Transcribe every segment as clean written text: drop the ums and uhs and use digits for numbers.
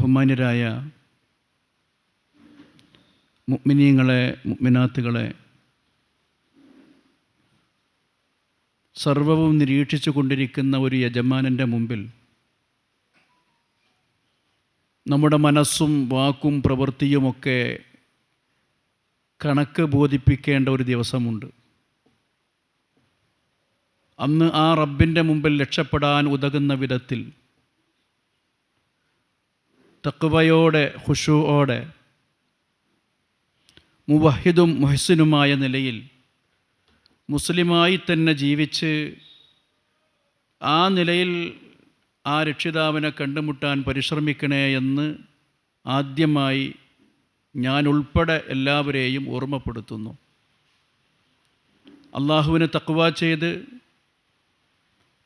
ബഹുമാന്യരായ മുഅ്മിനീങ്ങളെ, മുഅ്മിനാത്തുകളെ, സർവവും നിരീക്ഷിച്ചു കൊണ്ടിരിക്കുന്ന ഒരു യജമാനൻ്റെ മുമ്പിൽ നമ്മുടെ മനസ്സും വാക്കും പ്രവൃത്തിയുമൊക്കെ കണക്ക് ബോധിപ്പിക്കേണ്ട ഒരു ദിവസമുണ്ട്. അന്ന് ആ റബ്ബിൻ്റെ മുമ്പിൽ രക്ഷപ്പെടാൻ ഉതകുന്ന വിധത്തിൽ തഖ്വയോടെ, ഖുശൂഓടെ, മുവഹിദും മുഹ്സിനുമായ നിലയിൽ മുസ്ലിമായി തന്നെ ജീവിച്ച് ആ നിലയിൽ ആ രക്ഷിതാവിനെ കണ്ടുമുട്ടാൻ പരിശ്രമിക്കണേ എന്ന് ആദ്യമായി ഞാൻ ഉൾപ്പെടെ എല്ലാവരെയും ഓർമ്മപ്പെടുത്തുന്നു. അള്ളാഹുവിന് തഖ്വ ചെയ്ത്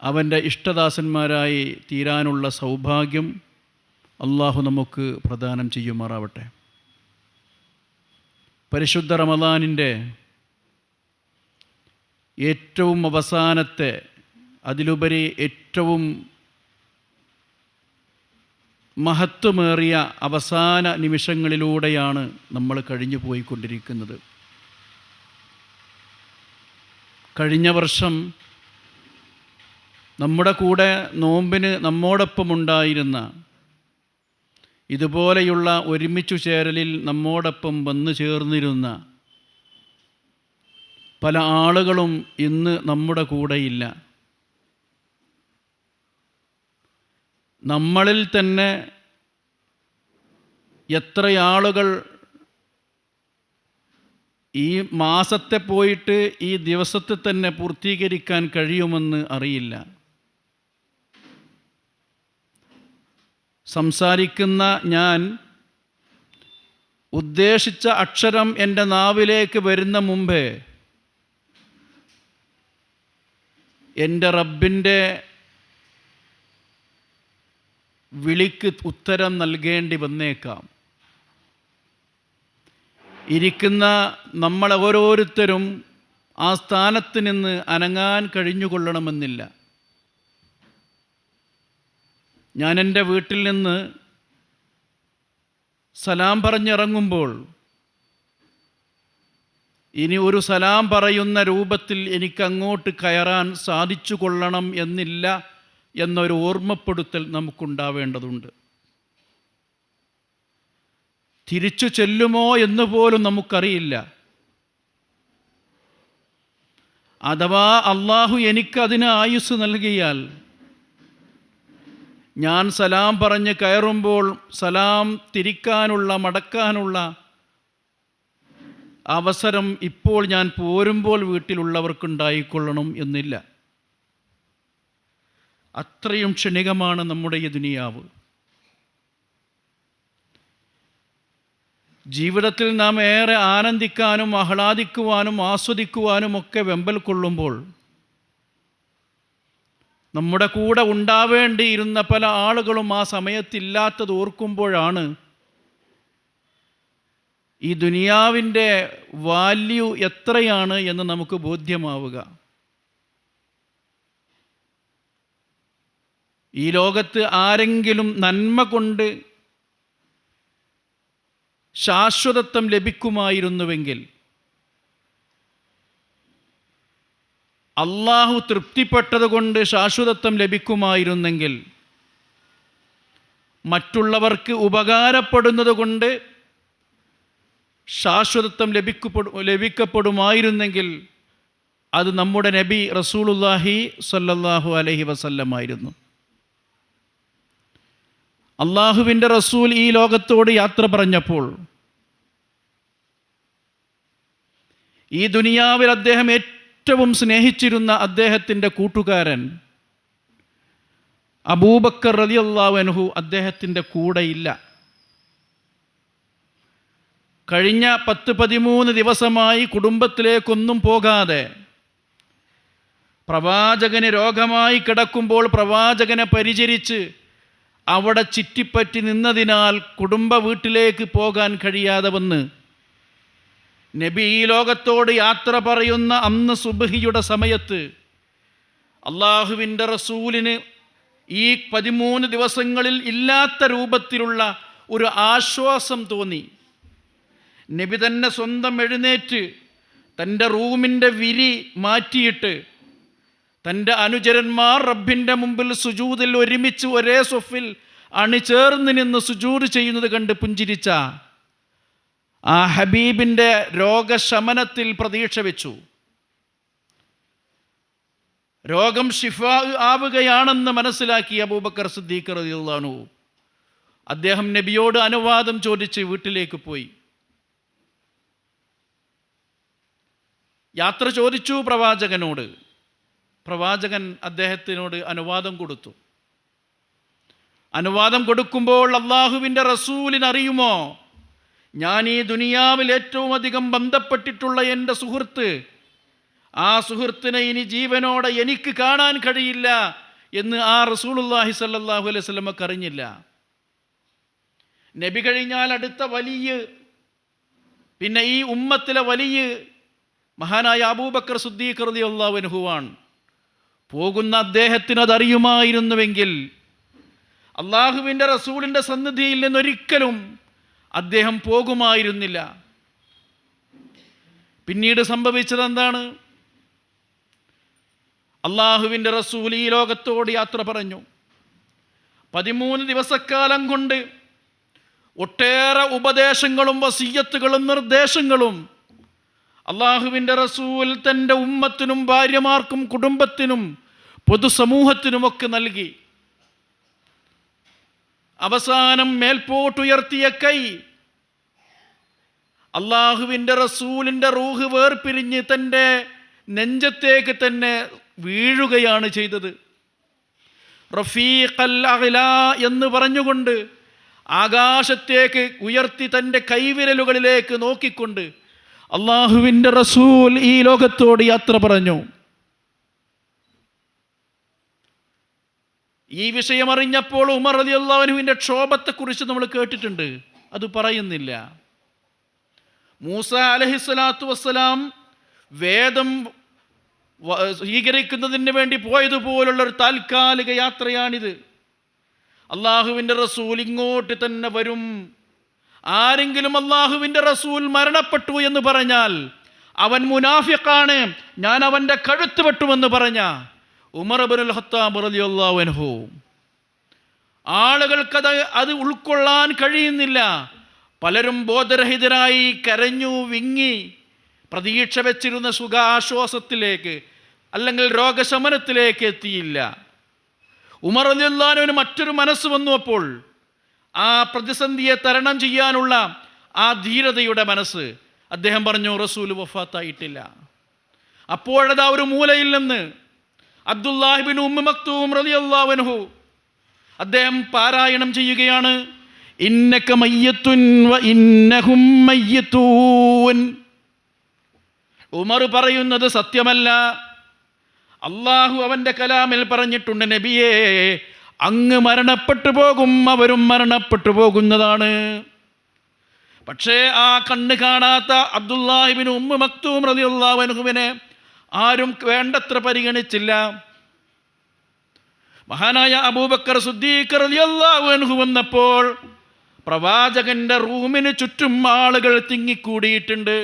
അവൻ്റെ ഇഷ്ടദാസന്മാരായി തീരാനുള്ള സൗഭാഗ്യം അള്ളാഹു നമുക്ക് പ്രദാനം ചെയ്യുമാറാവട്ടെ. പരിശുദ്ധ റമദാനിൻ്റെ ഏറ്റവും അവസാനത്തെ, അതിലുപരി ഏറ്റവും മഹത്വമേറിയ അവസാന നിമിഷങ്ങളിലൂടെയാണ് നമ്മൾ കഴിഞ്ഞു പോയിക്കൊണ്ടിരിക്കുന്നത്. കഴിഞ്ഞ വർഷം നമ്മുടെ കൂടെ നോമ്പിന് നമ്മോടൊപ്പമുണ്ടായിരുന്ന, ഇതുപോലെയുള്ള ഒരുമിച്ചു ചേരലിൽ നമ്മോടൊപ്പം വന്നു ചേർന്നിരുന്ന പല ആളുകളും ഇന്ന് നമ്മുടെ കൂടെയില്ല. നമ്മളിൽ തന്നെ എത്രയാളുകൾ ഈ മാസത്തെ പോയിട്ട് ഈ ദിവസത്തെ തന്നെ പൂർത്തീകരിക്കാൻ കഴിയുമെന്ന് അറിയില്ല. സംസാരിക്കുന്ന ഞാൻ ഉദ്ദേശിച്ച അക്ഷരം എൻ്റെ നാവിലേക്ക് വരുന്ന മുമ്പേ എൻ്റെ റബ്ബിൻ്റെ വിളിക്ക് ഉത്തരം നൽകേണ്ടി വന്നേക്കാം. ഇരിക്കുന്ന നമ്മൾ ഓരോരുത്തരും ആ സ്ഥാനത്ത് നിന്ന് അനങ്ങാൻ കഴിഞ്ഞുകൊള്ളണമെന്നില്ല. ഞാൻ എൻ്റെ വീട്ടിൽ നിന്ന് സലാം പറഞ്ഞിറങ്ങുമ്പോൾ ഇനി ഒരു സലാം പറയുന്ന രൂപത്തിൽ എനിക്കങ്ങോട്ട് കയറാൻ സാധിച്ചു കൊള്ളണം എന്നില്ല എന്നൊരു ഓർമ്മപ്പെടുത്തൽ നമുക്കുണ്ടാവേണ്ടതുണ്ട്. തിരിച്ചു ചെല്ലുമോ എന്ന് പോലും നമുക്കറിയില്ല. അഥവാ അള്ളാഹു എനിക്കതിന് ആയുസ് നൽകിയാൽ ഞാൻ സലാം പറഞ്ഞ് കയറുമ്പോൾ സലാം തിരിക്കാനുള്ള, മടക്കാനുള്ള അവസരം ഇപ്പോൾ ഞാൻ പോരുമ്പോൾ വീട്ടിലുള്ളവർക്കുണ്ടായിക്കൊള്ളണം എന്നില്ല. അത്രയും ക്ഷണികമാണ് നമ്മുടെ ഈ ദുനിയാവ്. ജീവിതത്തിൽ നാം ഏറെ ആനന്ദിക്കാനും ആഹ്ലാദിക്കുവാനും ആസ്വദിക്കുവാനും ഒക്കെ വെമ്പൽ കൊള്ളുമ്പോൾ നമ്മുടെ കൂടെ ഉണ്ടാവേണ്ടിയിരുന്ന പല ആളുകളും ആ സമയത്തില്ലാത്തത് ഓർക്കുമ്പോഴാണ് ഈ ദുനിയാവിൻ്റെ വാല്യൂ എത്രയാണ് എന്ന് നമുക്ക് ബോധ്യമാവുക. ഈ ലോകത്ത് ആരെങ്കിലും നന്മ കൊണ്ട് ശാശ്വതത്വം ലഭിക്കുമായിരുന്നുവെങ്കിൽ, അള്ളാഹു തൃപ്തിപ്പെട്ടതുകൊണ്ട് ശാശ്വതത്വം ലഭിക്കുമായിരുന്നെങ്കിൽ, മറ്റുള്ളവർക്ക് ഉപകാരപ്പെടുന്നത് കൊണ്ട് ശാശ്വതത്വം ലഭിക്കപ്പെടുമായിരുന്നെങ്കിൽ അത് നമ്മുടെ നബി റസൂലുള്ളാഹി സ്വല്ലല്ലാഹു അലൈഹി വസല്ലമായിരുന്നു. അള്ളാഹുവിൻ്റെ റസൂൽ ഈ ലോകത്തോട് യാത്ര പറഞ്ഞപ്പോൾ ഈ ദുനിയാവിൽ അദ്ദേഹം ഏറ്റവും സ്നേഹിച്ചിരുന്ന അദ്ദേഹത്തിൻ്റെ കൂട്ടുകാരൻ അബൂബക്കർ റളിയല്ലാഹു അൻഹു അദ്ദേഹത്തിൻ്റെ കൂടെയില്ല. കഴിഞ്ഞ 10-13 ദിവസമായി കുടുംബത്തിലേക്കൊന്നും പോകാതെ പ്രവാചകന് രോഗമായി കിടക്കുമ്പോൾ പ്രവാചകനെ പരിചരിച്ച് അവിടെ ചുറ്റിപ്പറ്റി നിന്നതിനാൽ കുടുംബ വീട്ടിലേക്ക് പോകാൻ കഴിയാതെ വന്ന് നബി ഈ ലോകത്തോട് യാത്ര പറയുന്ന അന്ന് സുബ്ഹിയുടെ സമയത്ത് അള്ളാഹുവിൻ്റെ റസൂലിന് ഈ 13 ദിവസങ്ങളിൽ ഇല്ലാത്ത രൂപത്തിലുള്ള ഒരു ആശ്വാസം തോന്നി. നബി തന്നെ സ്വന്തം എഴുന്നേറ്റ് തൻ്റെ റൂമിൻ്റെ വിരി മാറ്റിയിട്ട് തൻ്റെ അനുചരന്മാർ റബ്ബിൻ്റെ മുമ്പിൽ സുജൂദിൽ ഒരുമിച്ച് ഒരേ സ്വഫിൽ അണിചേർന്ന് നിന്ന് സുജൂദ് ചെയ്യുന്നത് കണ്ട് പുഞ്ചിരിച്ച ആ ഹബീബിൻ്റെ രോഗശമനത്തിൽ പ്രതീക്ഷ വെച്ചു. രോഗം ഷിഫാ ആവുകയാണെന്ന് മനസ്സിലാക്കി അബൂബക്കർ സിദ്ദീഖ് റളിയല്ലാഹു അൻഹു അദ്ദേഹം നബിയോട് അനുവാദം ചോദിച്ച് വീട്ടിലേക്ക് പോയി. യാത്ര ചോദിച്ചു പ്രവാചകനോട്. പ്രവാചകൻ അദ്ദേഹത്തിനോട് അനുവാദം കൊടുത്തു. അനുവാദം കൊടുക്കുമ്പോൾ അള്ളാഹുവിൻ്റെ റസൂലിനറിയുമോ, ഞാൻ ഈ ദുനിയാവിൽ ഏറ്റവും അധികം ബന്ധപ്പെട്ടിട്ടുള്ള എൻ്റെ സുഹൃത്ത്, ആ സുഹൃത്തിനെ ഇനി ജീവനോടെ എനിക്ക് കാണാൻ കഴിയില്ല എന്ന് ആ റസൂലുള്ളാഹി സ്വല്ലല്ലാഹു അലൈഹി വസല്ലമക്ക് അറിഞ്ഞില്ല. നബി കഴിഞ്ഞാൽ അടുത്ത വലിയ, പിന്നെ ഈ ഉമ്മത്തിലെ വലിയ മഹാനായ അബൂബക്കർ സിദ്ദീഖ് റളിയല്ലാഹു അൻഹുവാണ്. പോകുന്ന അദ്ദേഹത്തിന് അതറിയുമായിരുന്നുവെങ്കിൽ അള്ളാഹുവിൻ്റെ റസൂലിൻ്റെ സന്നിധിയിൽ നിന്നൊരിക്കലും അദ്ദേഹം പോകുമായിരുന്നില്ല. പിന്നീട് സംഭവിച്ചത് എന്താണ്? അള്ളാഹുവിൻ്റെ റസൂൽ ഈ ലോകത്തോട് യാത്ര പറഞ്ഞു. 13 ദിവസക്കാലം കൊണ്ട് ഒട്ടേറെ ഉപദേശങ്ങളും വസിയ്യത്തുകളും നിർദ്ദേശങ്ങളും അള്ളാഹുവിൻ്റെ റസൂൽ തൻ്റെ ഉമ്മത്തിനും ഭാര്യമാർക്കും കുടുംബത്തിനും പൊതുസമൂഹത്തിനുമൊക്കെ നൽകി. അവസാനം മേൽപോട്ടുയർത്തിയ കൈ അള്ളാഹുവിൻ്റെ റസൂലിൻ്റെ റൂഹ് വേർപിരിഞ്ഞ് തൻ്റെ നെഞ്ചത്തേക്ക് തന്നെ വീഴുകയാണ് ചെയ്തത്. റഫീഖൽ അഅ്ലാ എന്ന് പറഞ്ഞുകൊണ്ട് ആകാശത്തേക്ക് ഉയർത്തി തൻ്റെ കൈവിരലുകളിലേക്ക് നോക്കിക്കൊണ്ട് അള്ളാഹുവിൻ്റെ റസൂൽ ഈ ലോകത്തോട് യാത്ര പറഞ്ഞു. ഈ വിഷയം അറിഞ്ഞപ്പോൾ ഉമർ റളിയല്ലാഹു അൻഹുവിൻ്റെ ക്ഷോഭത്തെക്കുറിച്ച് നമ്മൾ കേട്ടിട്ടുണ്ട്, അത് പറയുന്നില്ല. മൂസ അലൈഹിസ്സലാത്തു വസ്സലാം വേദം സ്വീകരിക്കുന്നതിന് വേണ്ടി പോയതുപോലുള്ളൊരു താൽക്കാലിക യാത്രയാണിത്. അള്ളാഹുവിൻ്റെ റസൂൽ ഇങ്ങോട്ട് തന്നെ വരും. ആരെങ്കിലും അള്ളാഹുവിൻ്റെ റസൂൽ മരണപ്പെട്ടു എന്ന് പറഞ്ഞാൽ അവൻ മുനാഫിഖാണ്, ഞാൻ അവൻ്റെ കഴുത്ത് വെട്ടുമെന്ന് പറഞ്ഞ ഉമർ ഇബ്നുൽ ഖത്താബ് റളിയല്ലാഹു അൻഹു, ആളുകൾക്കത് ഉൾക്കൊള്ളാൻ കഴിയുന്നില്ല. പലരും ബോധരഹിതരായി കരഞ്ഞു വിങ്ങി പ്രതീക്ഷ വെച്ചിരുന്ന സുഖാശ്വാസത്തിലേക്ക് അല്ലെങ്കിൽ രോഗശമനത്തിലേക്ക് എത്തിയില്ല. ഉമർ റളിയല്ലാഹു അൻഹുവിന് മറ്റൊരു മനസ്സ് വന്നു. അപ്പോൾ ആ പ്രതിസന്ധിയെ തരണം ചെയ്യാനുള്ള ആ ധീരതയുടെ മനസ്സ്. അദ്ദേഹം പറഞ്ഞു, റസൂൽ വഫാത്തായിട്ടില്ല. അപ്പോഴതാ ഒരു മൂലയിൽ നിന്ന് അബ്ദുല്ലാഹി ഇബ്നു ഉമ്മ മക്തൂം റളിയല്ലാഹു അൻഹു അദ്ദേഹം പാരായണം ചെയ്യുകയാണ്, ഇന്നക മയ്യത്തുൻ വ ഇന്നഹും മയ്യത്തൂൻ. ഉമർ പറയുന്നത് സത്യമല്ല. അള്ളാഹു അവൻ്റെ കലാമിൽ പറഞ്ഞിട്ടുണ്ട്, നബിയേ അങ്ങ് മരണപ്പെട്ടു പോകും, അവരും മരണപ്പെട്ടു പോകുന്നതാണ്. പക്ഷേ ആ കണ്ണ് കാണാത്ത അബ്ദുല്ലാഹി ഇബ്നു ഉമ്മ മക്തൂം റളിയല്ലാഹു അൻഹുവിനെ ആരും വേണ്ടത്ര പരിഗണിച്ചില്ല. മഹാനായ അബൂബക്കർ സിദ്ദീഖ് റളിയല്ലാഹു അൻഹു വന്നപ്പോൾ പ്രവാചകന്റെ റൂമിന് ചുറ്റും ആളുകൾ തിങ്ങിക്കൂടിയിട്ടുണ്ട്.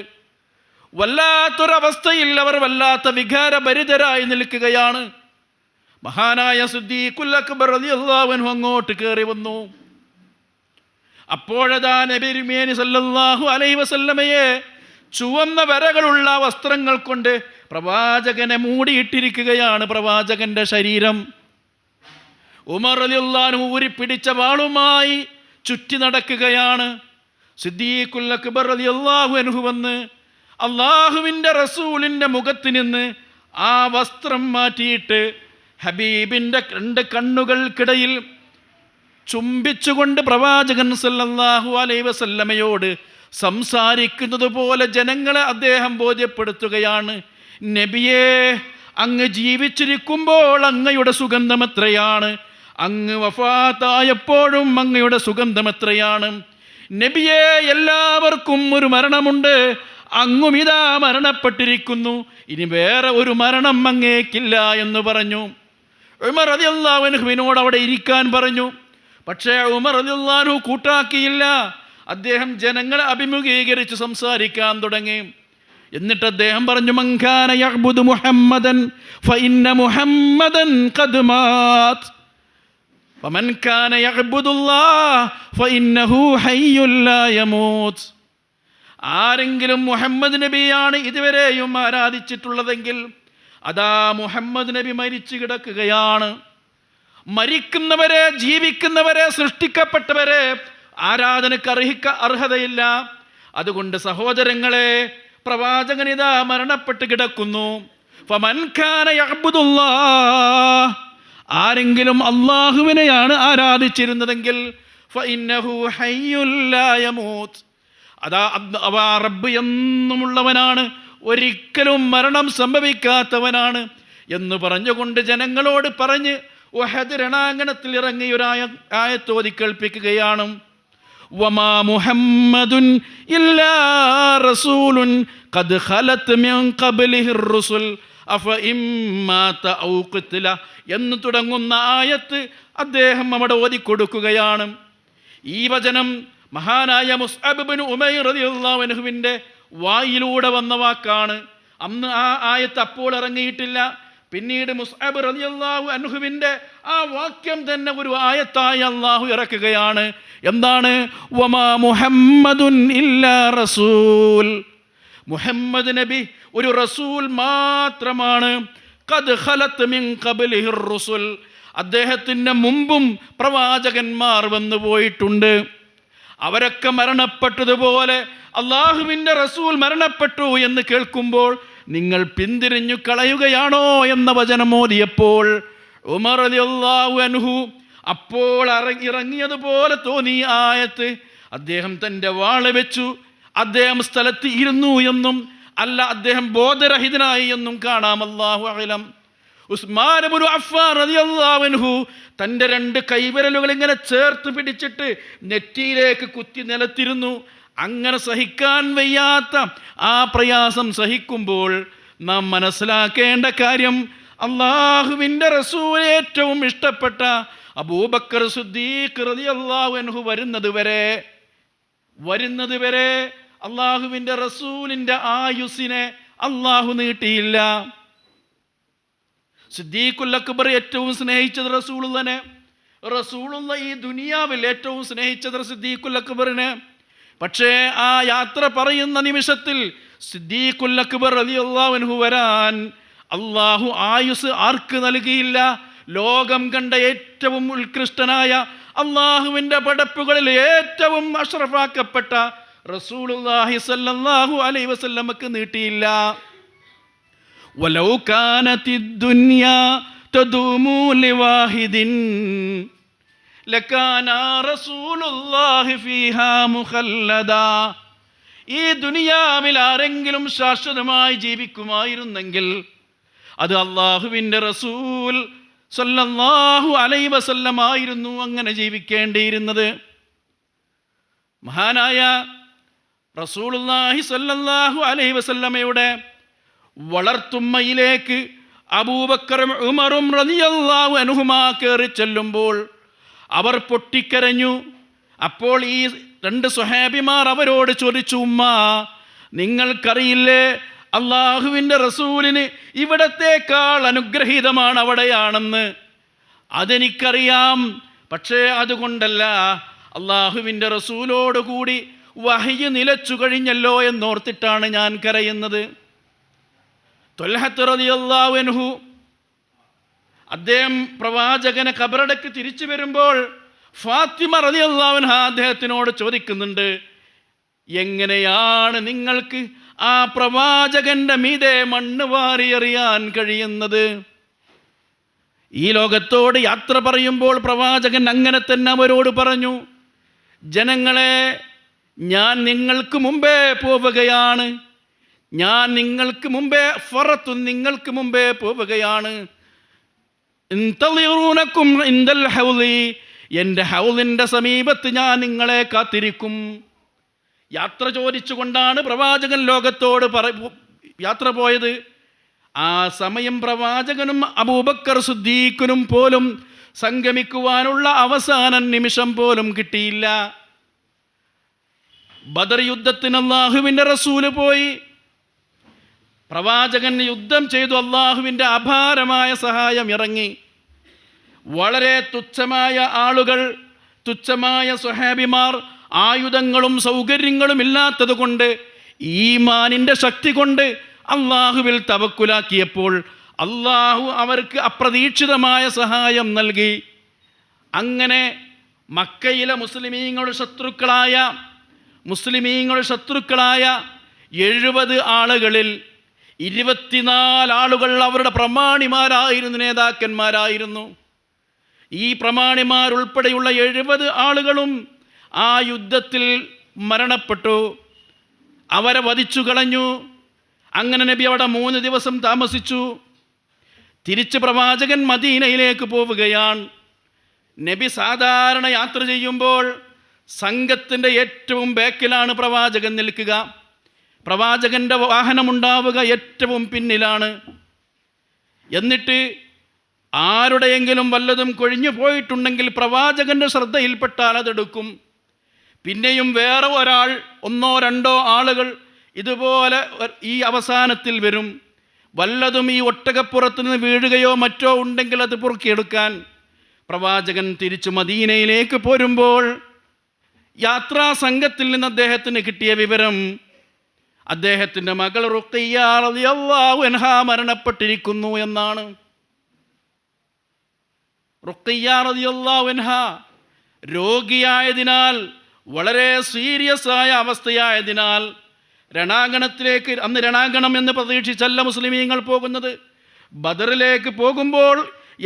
വല്ലാത്തൊരവസ്ഥയിൽ അവർ വല്ലാത്ത വികാരഭരിതരായി നിൽക്കുകയാണ്. മഹാനായ സിദ്ദീഖുൽ അക്ബർ റളിയല്ലാഹു അൻഹു അങ്ങോട്ട് കയറി വന്നു. അപ്പോഴതാ നബി തിരുമേനി സല്ലല്ലാഹു അലൈഹി വസല്ലമയെ ചുവന്ന വരകളുള്ള വസ്ത്രങ്ങൾ കൊണ്ട് പ്രവാചകനെ മൂടിയിട്ടിരിക്കുകയാണ് പ്രവാചകന്റെ ശരീരം. ഉമർ റളിയല്ലാഹു അൻഹു ഊരിപ്പിടിച്ച വാളുമായി ചുറ്റി നടക്കുകയാണ്. സിദ്ദീഖുൽ അക്ബർ റളിയല്ലാഹു അൻഹു വന്ന് അള്ളാഹുവിൻ്റെ റസൂലിൻ്റെ മുഖത്ത് നിന്ന് ആ വസ്ത്രം മാറ്റിയിട്ട് ഹബീബിൻ്റെ 2 കണ്ണുകൾക്കിടയിൽ ചുംബിച്ചുകൊണ്ട് പ്രവാചകൻ സല്ലല്ലാഹു അലൈഹി വസല്ലമയോട് സംസാരിക്കുന്നത് പോലെ ജനങ്ങളെ അദ്ദേഹം ബോധ്യപ്പെടുത്തുകയാണ്. നബിയേ, അങ്ങ് ജീവിച്ചിരിക്കുമ്പോൾ അങ്ങയുടെ സുഗന്ധം എത്രയാണ്, അങ്ങ് വഫാത്തായപ്പോഴും അങ്ങയുടെ സുഗന്ധം എത്രയാണ്. നബിയേ, എല്ലാവർക്കും ഒരു മരണമുണ്ട്, അങ്ങും ഇതാ മരണപ്പെട്ടിരിക്കുന്നു, ഇനി വേറെ ഒരു മരണം അങ്ങേക്കില്ല എന്ന് പറഞ്ഞു. ഉമർ റളിയല്ലാഹു അൻഹുവിനോട് അവിടെ ഇരിക്കാൻ പറഞ്ഞു. പക്ഷേ ഉമർ റളിയല്ലാഹു അൻഹു കൂട്ടാക്കിയില്ല. അദ്ദേഹം ജനങ്ങളെ അഭിമുഖീകരിച്ച് സംസാരിക്കാൻ തുടങ്ങി. എന്നിട്ട് അദ്ദേഹം പറഞ്ഞു, മൻ കാന യഅ്ബുദു മുഹമ്മദൻ ഫഇന്ന മുഹമ്മദൻ ഖദ് മാത് വമൻ കാന യഅ്ബുദുല്ലാഹ ഫഇന്നഹു ഹയ്യുൻ ലാ യമൂത്. ആരെങ്കിലും മുഹമ്മദ് നബിയാണ് ഇതുവരെയും ആരാധിച്ചിട്ടുള്ളതെങ്കിൽ അതാ മുഹമ്മദ് നബി മരിച്ചു കിടക്കുകയാണ്. മരിക്കുന്നവരെ, ജീവിക്കുന്നവരെ, സൃഷ്ടിക്കപ്പെട്ടവരെ ആരാധനയ്ക്ക് അർഹതയില്ല. അതുകൊണ്ട് സഹോദരങ്ങളെ, പ്രവാചകനിതാ മരണപ്പെട്ട് കിടക്കുന്നു. ഫമൻ കാന യഅ്ബുദുല്ലാഹ്, ആരെങ്കിലും അള്ളാഹുവിനെയാണ് ആരാധിച്ചിരുന്നതെങ്കിൽ ഫഇന്നഹു ഹയ്യുൻ ലാ യമൂത്, അതാ റബ്ബ് എന്നുമുള്ളവനാണ്, ഒരിക്കലും മരണം സംഭവിക്കാത്തവനാണ് എന്ന് പറഞ്ഞുകൊണ്ട് ജനങ്ങളോട് പറഞ്ഞ് ഉഹദ് രണാങ്കണത്തിൽ ഇറങ്ങിയ ഒരു ആയത്തോതി കേൾപ്പിക്കുകയാണ്. വമാ മുഹമ്മദുൻ ഇല്ലാ റസൂലുൻ ഖദ് ഖലത് മിൻ ഖബ്ലിഹിർ റുസുൽ അഫ ഇമ്മാത ഔ ഖുത്ല എന്ന് തുടങ്ങുന്ന ആയത്ത് അദ്ദേഹം അവിടെ ഓതി കൊടുക്കുകയാണ്. ഈ വചനം മഹാനായ മുസ്അബ് ഇബ്നു ഉമൈർ റളിയല്ലാഹു അൻഹുവിൻ്റെ വായിലൂടെ വന്ന വാക്കാണ്. അന്ന് ആ ആയത്ത് അപ്പോൾ ഇറങ്ങിയിട്ടില്ല. പിന്നീട് മുസ്അബ് റളിയല്ലാഹു അൻഹുവിൻ്റെ ആ വാക്യം തന്നെ ഒരു ആയത്തായി അള്ളാഹു ഇറക്കുകയാണ്. എന്താണ്? വമാ മുഹമ്മദുൻ ഇല്ലാ റസൂൽ, മുഹമ്മദ് നബി ഒരു റസൂൽ മാത്രമാണ്. ഖദ് ഖലത് മിൻ ഖബ്ലിഹിർ റുസുൽ, അദ്ദേഹത്തിൻ്റെ മുമ്പും പ്രവാചകന്മാർ വന്നു പോയിട്ടുണ്ട്. അവരൊക്കെ മരണപ്പെട്ടതുപോലെ അള്ളാഹുവിൻ്റെ റസൂൽ മരണപ്പെട്ടു എന്ന് കേൾക്കുമ്പോൾ നിങ്ങൾ പിന്തിരിഞ്ഞു കളയുകയാണോ എന്ന വചനം ഓതിയപ്പോൾ ഉമർ റളിയല്ലാഹു അൻഹു അപ്പോൾ ഇറങ്ങിയതുപോലെ തോന്നി ആയത്ത്. അദ്ദേഹം തൻ്റെ വാള് വെച്ചു. അദ്ദേഹം സ്ഥലത്ത് ഇരുന്നു എന്നും അല്ല, അദ്ദേഹം ബോധരഹിതനായി എന്നും കാണാം. അല്ലാഹു അഅലം. ഉസ്മാൻ ഇബ്നു അഫ്ഫാൻ റളിയല്ലാഹു അൻഹു തൻ്റെ 2 കൈവിരലുകൾ ഇങ്ങനെ ചേർത്ത് പിടിച്ചിട്ട് നെറ്റിയിലേക്ക് കുത്തി നിലത്തിരുന്നു. അങ്ങനെ സഹിക്കാൻ വയ്യാത്ത ആ പ്രയാസം സഹിക്കുമ്പോൾ നാം മനസ്സിലാക്കേണ്ട കാര്യം, അള്ളാഹുവിൻ്റെ റസൂൽ ഏറ്റവും ഇഷ്ടപ്പെട്ട അബൂബക്കർ സിദ്ദീഖ് റളിയല്ലാഹു അൻഹു വരുന്നത് വരെ അള്ളാഹുവിൻ്റെ റസൂലിൻ്റെ ആയുസ്സിനെ അള്ളാഹു നീട്ടിയില്ല. സിദ്ദീഖുൽ അക്ബർ ഏറ്റവും സ്നേഹിച്ചത് റസൂലുള്ള ഈ ദുനിയാവിൽ ഏറ്റവും സ്നേഹിച്ചത് സിദ്ദീഖുൽ അക്ബറിനെ. പക്ഷേ ആ യാത്ര പറയുന്ന നിമിഷത്തിൽ സിദ്ദീഖുൽ അക്ബർ റളിയല്ലാഹു അൻഹു വരാൻ അള്ളാഹു ആയുസ് ആർക്ക് നൽകിയില്ല? ലോകം കണ്ട ഏറ്റവും ഉത്കൃഷ്ടനായ അള്ളാഹുവിൻ്റെ പടപ്പുകളിൽ ഏറ്റവും അഷ്റഫാക്കപ്പെട്ട റസൂലുള്ളാഹി സ്വല്ലല്ലാഹു അലൈഹി വസല്ലമക്ക് നീട്ടിയില്ല. വലൗ കാനത്തിദ് ദുനിയാ തദൂമു ലിവാഹിദിൻ ലകാന റസൂലുള്ളാഹി ഫീഹാ മുഖല്ലദാ. ഈ ദുനിയാവിൽ ആരെങ്കിലും ശാശ്വതമായി ജീവിക്കുമായിരുന്നെങ്കിൽ അത് അള്ളാഹുവിൻ്റെ റസൂൽ സ്വല്ലല്ലാഹു അലൈഹി വസല്ലം ആയിരുന്നു അങ്ങനെ ജീവിക്കേണ്ടിയിരുന്നത്. മഹാനായ റസൂലുള്ളാഹി സ്വല്ലല്ലാഹു അലൈഹി വസല്ലമയുടെ വളർത്തുമ്മയിലേക്ക് അബൂബക്കറും ഉമറും റളിയല്ലാഹു അൻഹുമാ കയറി ചെല്ലുമ്പോൾ അവർ പൊട്ടിക്കരഞ്ഞു. അപ്പോൾ ഈ 2 സ്വഹാബിമാർ അവരോട് ചോദിച്ചു, ഉമ്മ, നിങ്ങൾക്കറിയില്ലേ അള്ളാഹുവിൻ്റെ റസൂലിന് ഇവിടത്തേക്കാൾ അനുഗ്രഹീതമാണ് അവിടെയാണെന്ന്? അതെനിക്കറിയാം, പക്ഷേ അതുകൊണ്ടല്ല, അള്ളാഹുവിൻ്റെ റസൂലോടുകൂടി വഹ്യ് നിലച്ചു കഴിഞ്ഞല്ലോ എന്നോർത്തിട്ടാണ് ഞാൻ കരയുന്നത്. ത്വൽഹത്ത് റളിയല്ലാഹു അൻഹു അദ്ദേഹം പ്രവാചകനെ ഖബറടക്ക് തിരിച്ചു വരുമ്പോൾ ഫാത്തിമ റളിയല്ലാഹു അൻഹ അദ്ദേഹത്തിനോട് ചോദിക്കുന്നുണ്ട്, എങ്ങനെയാണ് നിങ്ങൾക്ക് ആ പ്രവാചകന്റെ മീതെ മണ്ണ് വാരിയെറിയാൻ കഴിയുന്നത്? ഈ ലോകത്തോട് യാത്ര പറയുമ്പോൾ പ്രവാചകൻ അങ്ങനെ തന്നെ അവരോട് പറഞ്ഞു, ജനങ്ങളെ, ഞാൻ നിങ്ങൾക്ക് മുമ്പേ പോവുകയാണ്, ഞാൻ നിങ്ങൾക്ക് മുമ്പേ നിങ്ങൾക്ക് മുമ്പേ പോവുകയാണ്. ഇൻതളിറൂനക്കും ഇൻദൽ ഹൗളി, എൻ്റെ ഹൗളിൻ്റെ സമീപത്ത് ഞാൻ നിങ്ങളെ കാത്തിരിക്കും. യാത്ര ചോദിച്ചുകൊണ്ടാണ് പ്രവാചകൻ ലോകത്തോട് യാത്ര പോയത്. ആ സമയം പ്രവാചകനും അബൂബക്കർ സിദ്ദീഖിനും പോലും സംഗമിക്കുവാനുള്ള അവസാന നിമിഷം പോലും കിട്ടിയില്ല. ബദർ യുദ്ധത്തിന് അല്ലാഹുവിൻ്റെ റസൂല് പോയി. പ്രവാചകൻ യുദ്ധം ചെയ്തു. അല്ലാഹുവിൻ്റെ അപാരമായ സഹായം ഇറങ്ങി. വളരെ തുച്ഛമായ ആളുകൾ, തുച്ഛമായ സ്വഹാബിമാർ, ആയുധങ്ങളും സൗകര്യങ്ങളും ഇല്ലാത്തത് കൊണ്ട് ഈമാനിൻ്റെ ശക്തി കൊണ്ട് അള്ളാഹുവിൽ തവക്കുലാക്കിയപ്പോൾ അള്ളാഹു അവർക്ക് അപ്രതീക്ഷിതമായ സഹായം നൽകി. അങ്ങനെ മക്കയിലെ മുസ്ലിമീങ്ങളുടെ ശത്രുക്കളായ 70 ആളുകളിൽ 24 ആളുകൾ അവരുടെ പ്രമാണിമാരായിരുന്നു, നേതാക്കന്മാരായിരുന്നു. ഈ പ്രമാണിമാരുൾപ്പെടെയുള്ള 70 ആളുകളും ആ യുദ്ധത്തിൽ മരണപ്പെട്ടു. അവരെ വധിച്ചു കളഞ്ഞു. അങ്ങനെ നബി അവിടെ 3 ദിവസം താമസിച്ചു. തിരിച്ച് പ്രവാചകൻ മദീനയിലേക്ക് പോവുകയാണ്. നബി സാധാരണ യാത്ര ചെയ്യുമ്പോൾ സംഘത്തിൻ്റെ ഏറ്റവും ബാക്കിലാണ് പ്രവാചകൻ നിൽക്കുക. പ്രവാചകൻ്റെ വാഹനമുണ്ടാവുക ഏറ്റവും പിന്നിലാണ്. എന്നിട്ട് ആരുടെയെങ്കിലും വല്ലതും കൊഴിഞ്ഞു പോയിട്ടുണ്ടെങ്കിൽ പ്രവാചകൻ്റെ ശ്രദ്ധയിൽപ്പെട്ടാൽ അതെടുക്കും. പിന്നെയും വേറെ ഒരാൾ, 1-2 ആളുകൾ ഇതുപോലെ ഈ അവസാനത്തിൽ വരും. വല്ലതും ഈ ഒട്ടകപ്പുറത്ത് നിന്ന് വീഴുകയോ മറ്റോ ഉണ്ടെങ്കിൽ അത് പൊറുക്കിയെടുക്കാൻ. പ്രവാചകൻ തിരിച്ചു മദീനയിലേക്ക് പോരുമ്പോൾ യാത്രാ സംഘത്തിൽ നിന്ന് അദ്ദേഹത്തിന് കിട്ടിയ വിവരം, അദ്ദേഹത്തിൻ്റെ മകൾ റുഖിയ്യ റളിയല്ലാഹു അൻഹാ മരണപ്പെട്ടിരിക്കുന്നു എന്നാണ്. റുഖിയ്യ റളിയല്ലാഹു അൻഹാ രോഗിയായതിനാൽ, വളരെ സീരിയസ് ആയ അവസ്ഥയായതിനാൽ രണാങ്കണത്തിലേക്ക്, അന്ന് രണാങ്കണം എന്ന് പ്രതീക്ഷിച്ചല്ല മുസ്ലിമീങ്ങൾ പോകുന്നത്. ബദറിലേക്ക് പോകുമ്പോൾ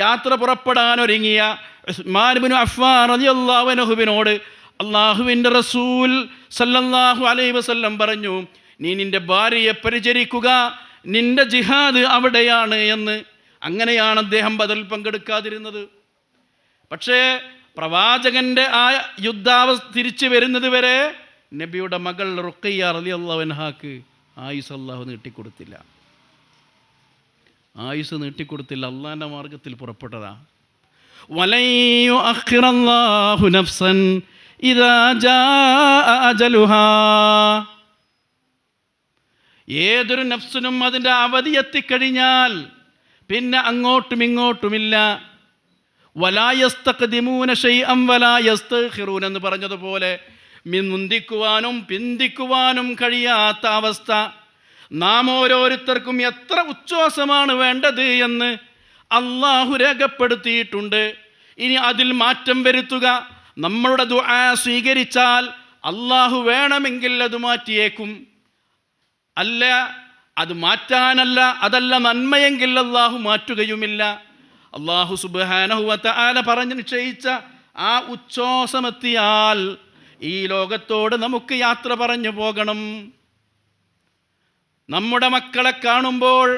യാത്ര പുറപ്പെടാനൊരുങ്ങിയ ഉസ്മാൻ ഇബ്നു അഫ്ഫാൻ റളിയല്ലാഹു അൻഹുവിനോട് അല്ലാഹുവിൻ്റെ റസൂൽ സല്ലല്ലാഹു അലൈഹി വസല്ലം പറഞ്ഞു, നീ നിൻ്റെ ഭാര്യയെ പരിചരിക്കുക, നിൻ്റെ ജിഹാദ് അവിടെയാണ് എന്ന്. അങ്ങനെയാണ് അദ്ദേഹം ബദറിൽ പങ്കെടുക്കാതിരുന്നത്. പക്ഷേ പ്രവാചകൻ്റെ ആ യുദ്ധാവസ്ഥ തിരിച്ചു വരുന്നത് വരെ നബിയുടെ മകൾ റുഖിയ്യ റളിയല്ലാഹു അൻഹാക്ക് ആയുസ് അല്ലാഹു നീട്ടിക്കൊടുത്തില്ല. അള്ളാഹിൻ്റെ മാർഗത്തിൽ പുറപ്പെട്ടതാ. വലൻ യുഅഖിറല്ലാഹു നഫ്സൻ ഇദാ ജാഅ അജലുഹാ. ഏതൊരു നഫ്സിനും അതിൻ്റെ അവധി എത്തിക്കഴിഞ്ഞാൽ പിന്നെ അങ്ങോട്ടും ഇങ്ങോട്ടുമില്ല. വലാ യസ്തഖ്ദിമൂന ശൈഅൻ വലാ യസ്തഖിറൂൻ എന്ന് പറഞ്ഞതുപോലെ മുന്തിക്കുവാനും പിന്തിക്കുവാനും കഴിയാത്ത അവസ്ഥ. നാം ഓരോരുത്തർക്കും എത്ര ഉച്ഛ്വാസമാണ് വേണ്ടത് എന്ന് അള്ളാഹു രേഖപ്പെടുത്തിയിട്ടുണ്ട്. ഇനി അതിൽ മാറ്റം വരുത്തുക. നമ്മളുടെ ദുആ സ്വീകരിച്ചാൽ അള്ളാഹു വേണമെങ്കിൽ അത് മാറ്റിയേക്കും. അല്ല, അത് മാറ്റാനല്ല, അതല്ല നന്മയെങ്കിൽ അള്ളാഹു മാറ്റുകയുമില്ല. അള്ളാഹു സുബ്ഹാനഹു വ തആല പറഞ്ഞു നിശ്ചയിച്ച ആ ഉച്ഛ്വാസമെത്തിയാൽ ഈ ലോകത്തോട് നമുക്ക് യാത്ര പറഞ്ഞു പോകണം. നമ്മുടെ മക്കളെ കാണുമ്പോൾ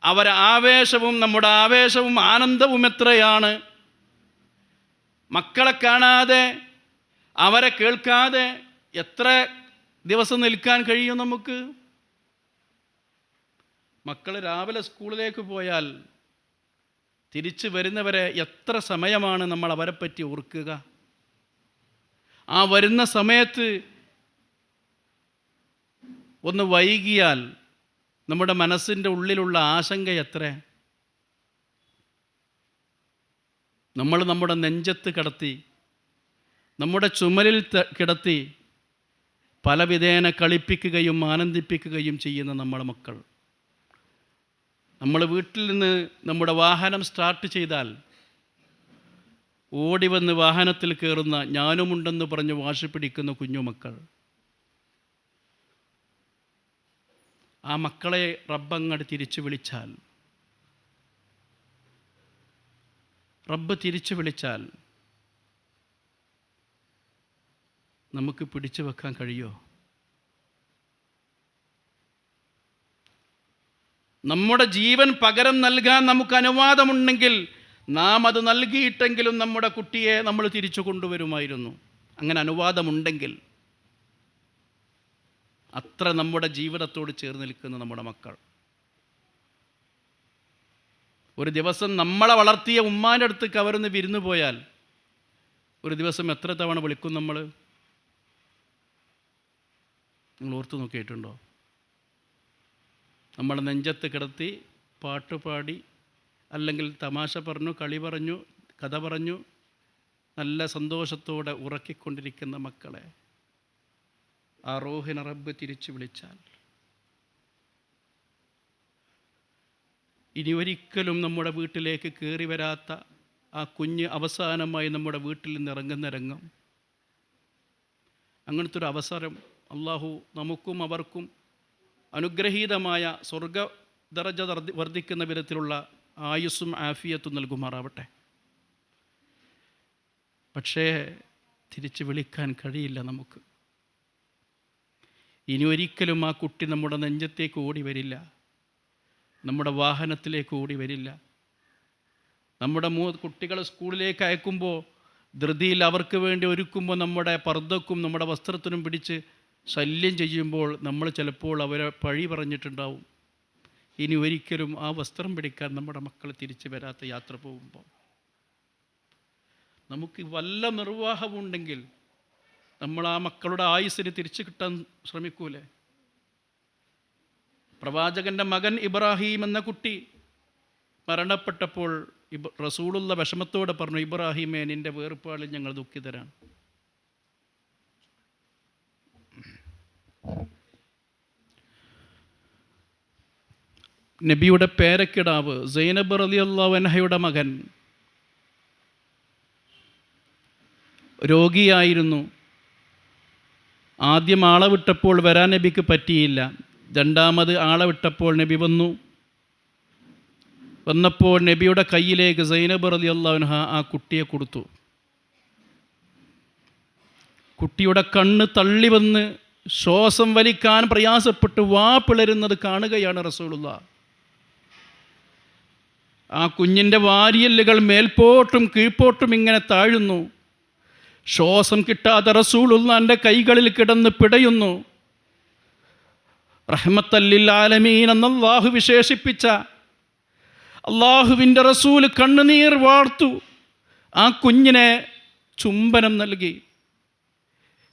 അവരെ ആവേശവും നമ്മുടെ ആവേശവും ആനന്ദവും എത്രയാണ്. മക്കളെ കാണാതെ, അവരെ കേൾക്കാതെ എത്ര ദിവസം നിൽക്കാൻ കഴിയും നമുക്ക്? മക്കൾ രാവിലെ സ്കൂളിലേക്ക് പോയാൽ തിരിച്ചു വരുന്നവരെ എത്ര സമയമാണ് നമ്മൾ അവരെപ്പറ്റി ഓർക്കുക? ആ വരുന്ന സമയത്ത് ഒന്ന് വൈകിയാൽ നമ്മുടെ മനസ്സിൻ്റെ ഉള്ളിലുള്ള ആശങ്ക എത്ര? നമ്മൾ നമ്മുടെ നെഞ്ചത്ത് കിടത്തി, നമ്മുടെ ചുമലിൽ കിടത്തി പലവിധേന കളിപ്പിക്കുകയും ആനന്ദിപ്പിക്കുകയും ചെയ്യുന്ന നമ്മുടെ മക്കൾ. നമ്മൾ വീട്ടിൽ നിന്ന് നമ്മുടെ വാഹനം സ്റ്റാർട്ട് ചെയ്താൽ ഓടി വന്ന് വാഹനത്തിൽ കയറുന്ന, ഞാനുമുണ്ടെന്ന് പറഞ്ഞ് വാശി പിടിക്കുന്ന കുഞ്ഞുമക്കൾ. ആ മക്കളെ റബ്ബങ്ങട് തിരിച്ചു വിളിച്ചാൽ, റബ്ബ് തിരിച്ചു വിളിച്ചാൽ നമുക്ക് പിടിച്ചു വെക്കാൻ കഴിയുമോ? നമ്മുടെ ജീവൻ പകരം നൽകാൻ നമുക്ക് അനുവാദമുണ്ടെങ്കിൽ നാം അത് നൽകിയിട്ടെങ്കിലും നമ്മുടെ കുട്ടിയെ നമ്മൾ തിരിച്ചു കൊണ്ടുവരുമായിരുന്നു. അങ്ങനെ അനുവാദമുണ്ടെങ്കിൽ. അത്ര നമ്മുടെ ജീവിതത്തോട് ചേർന്ന് നിൽക്കുന്ന നമ്മുടെ മക്കൾ. ഒരു ദിവസം നമ്മളെ വളർത്തിയ ഉമ്മാൻ്റെ അടുത്തേക്ക് അവരൊന്ന് വിരുന്ന് പോയാൽ ഒരു ദിവസം എത്ര തവണ വിളിക്കും നമ്മൾ? നിങ്ങൾ ഓർത്ത് നോക്കിയിട്ടുണ്ടോ? നമ്മളെ നെഞ്ചത്ത് കിടത്തി പാട്ടുപാടി അല്ലെങ്കിൽ തമാശ പറഞ്ഞു, കളി പറഞ്ഞു, കഥ പറഞ്ഞു നല്ല സന്തോഷത്തോടെ ഉറക്കിക്കൊണ്ടിരിക്കുന്ന മക്കളെ ആ റൂഹിനെ റബ്ബ് തിരിച്ചു വിളിച്ചാൽ ഇനി ഒരിക്കലും നമ്മുടെ വീട്ടിലേക്ക് കയറി വരാത്ത ആ കുഞ്ഞ് അവസാനമായി നമ്മുടെ വീട്ടിൽ നിന്ന് ഇറങ്ങുന്ന രംഗം, അങ്ങനത്തെ ഒരു അവസരം അള്ളാഹു നമുക്കും അവർക്കും അനുഗ്രഹീതമായ സ്വർഗ ദറജ വർദ്ധിക്കുന്ന വിധത്തിലുള്ള ആയുസ്സും ആഫിയത്തും നൽകുമാറാവട്ടെ. പക്ഷേ തിരിച്ച് വിളിക്കാൻ കഴിയില്ല നമുക്ക്. ഇനി ഒരിക്കലും ആ കുട്ടി നമ്മുടെ നെഞ്ചത്തേക്ക് ഓടി വരില്ല, നമ്മുടെ വാഹനത്തിലേക്ക് ഓടി വരില്ല. നമ്മുടെ കുട്ടികളെ സ്കൂളിലേക്ക് അയക്കുമ്പോൾ ധൃതിയിൽ അവർക്ക് വേണ്ടി ഒരുക്കുമ്പോൾ നമ്മുടെ പർദ്ദക്കും നമ്മുടെ വസ്ത്രത്തിനും പിടിച്ച് ശല്യം ചെയ്യുമ്പോൾ നമ്മൾ ചിലപ്പോൾ അവരെ പഴി പറഞ്ഞിട്ടുണ്ടാവും. ഇനി ഒരിക്കലും ആ വസ്ത്രം പിടിക്കാൻ നമ്മുടെ മക്കൾ തിരിച്ചു വരാത്ത യാത്ര പോകുമ്പോൾ നമുക്ക് വല്ല നിർവാഹമുണ്ടെങ്കിൽ നമ്മൾ ആ മക്കളുടെ ആയുസ്സിന് തിരിച്ചു കിട്ടാൻ ശ്രമിക്കൂലേ? പ്രവാചകൻ്റെ മകൻ ഇബ്രാഹിം എന്ന കുട്ടി മരണപ്പെട്ടപ്പോൾ റസൂലുള്ള വിഷമത്തോടെ പറഞ്ഞു, ഇബ്രാഹിമേ, നിൻ്റെ വേർപാടിൽ ഞങ്ങൾ ദുഃഖിതരാണ്. നബിയുടെ പേരക്കിടാവ് സൈനബ് റളിയല്ലാഹു അൻഹയുടെ മകൻ രോഗിയായിരുന്നു. ആദ്യം ആളെ വിട്ടപ്പോൾ വരാൻ നബിക്ക് പറ്റിയില്ല. രണ്ടാമത് ആളെ വിട്ടപ്പോൾ നബി വന്നപ്പോൾ നബിയുടെ കയ്യിലേക്ക് സൈനബ് റളിയല്ലാഹു അൻഹ ആ കുട്ടിയെ കൊടുത്തു. കുട്ടിയുടെ കണ്ണ് തള്ളി വന്ന് ശ്വാസം വലിക്കാൻ പ്രയാസപ്പെട്ട് വാ പിളരുന്നത് കാണുകയാണ് റസൂലുള്ളാഹ്. ആ കുഞ്ഞിൻ്റെ വാരിയല്ലുകൾ മേൽപോട്ടും കീഴ്പോട്ടും ഇങ്ങനെ താഴുന്നു. ശ്വാസം കിട്ടാതെ റസൂലുള്ളാഹിന്റെ കൈകളിൽ കിടന്ന് പിടയുന്നു. റഹ്മത്തല്ലിൽ ആലമീൻ എന്ന് അല്ലാഹു വിശേഷിപ്പിച്ച അള്ളാഹുവിൻ്റെ റസൂല് കണ്ണുനീർ വാർത്തു ആ കുഞ്ഞിനെ ചുംബനം നൽകി.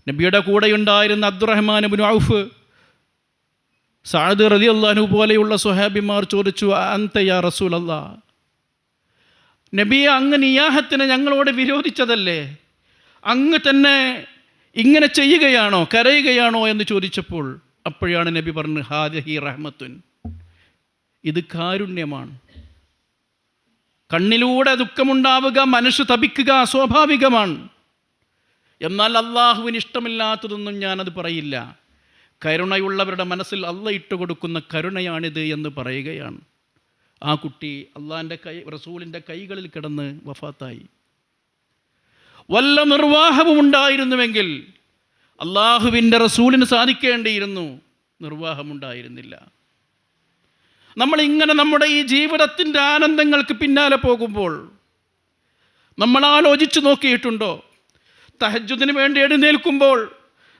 നബിയുടെ കൂടെയുണ്ടായിരുന്ന അബ്ദുറഹ്മാൻ ഇബ്നു ഔഫ്, സഅദ് റളിയല്ലാഹു അൻഹു പോലെയുള്ള സ്വഹാബിമാർ ചോദിച്ചു, അൻത യാ റസൂലല്ലാഹ്, നബിയെ, അങ്ങ് നിയാഹത്തിന് ഞങ്ങളോട് വിരോധിച്ചതല്ലേ, അങ്ങ് തന്നെ ഇങ്ങനെ ചെയ്യുകയാണോ, കരയുകയാണോ എന്ന് ചോദിച്ചപ്പോൾ അപ്പോഴാണ് നബി പറഞ്ഞു, ഹാദിഹി റഹ്മത്തുൻ, ഇത് കാരുണ്യമാണ്. കണ്ണിലൂടെ ദുഃഖമുണ്ടാവുക, മനസ്സ് തപിക്കുക സ്വാഭാവികമാണ്. എന്നാൽ അള്ളാഹുവിന് ഇഷ്ടമില്ലാത്തതൊന്നും ഞാനത് പറയില്ല. കരുണയുള്ളവരുടെ മനസ്സിൽ അള്ളാഹ് ഇട്ടുകൊടുക്കുന്ന കരുണയാണിത് എന്ന് പറയുകയാണ്. ആ കുട്ടി അള്ളാഹിൻ്റെ റസൂലിൻ്റെ കൈകളിൽ കിടന്ന് വഫാത്തായി. വല്ല നിർവാഹവും ഉണ്ടായിരുന്നുവെങ്കിൽ അള്ളാഹുവിൻ്റെ റസൂലിന് സാധിക്കേണ്ടിയിരുന്നു, നിർവാഹമുണ്ടായിരുന്നില്ല. നമ്മളിങ്ങനെ നമ്മുടെ ഈ ജീവിതത്തിൻ്റെ ആനന്ദങ്ങൾക്ക് പിന്നാലെ പോകുമ്പോൾ നമ്മൾ ആലോചിച്ച് നോക്കിയിട്ടുണ്ടോ? തഹജ്ജുദിന് വേണ്ടി എഴുന്നേൽക്കുമ്പോൾ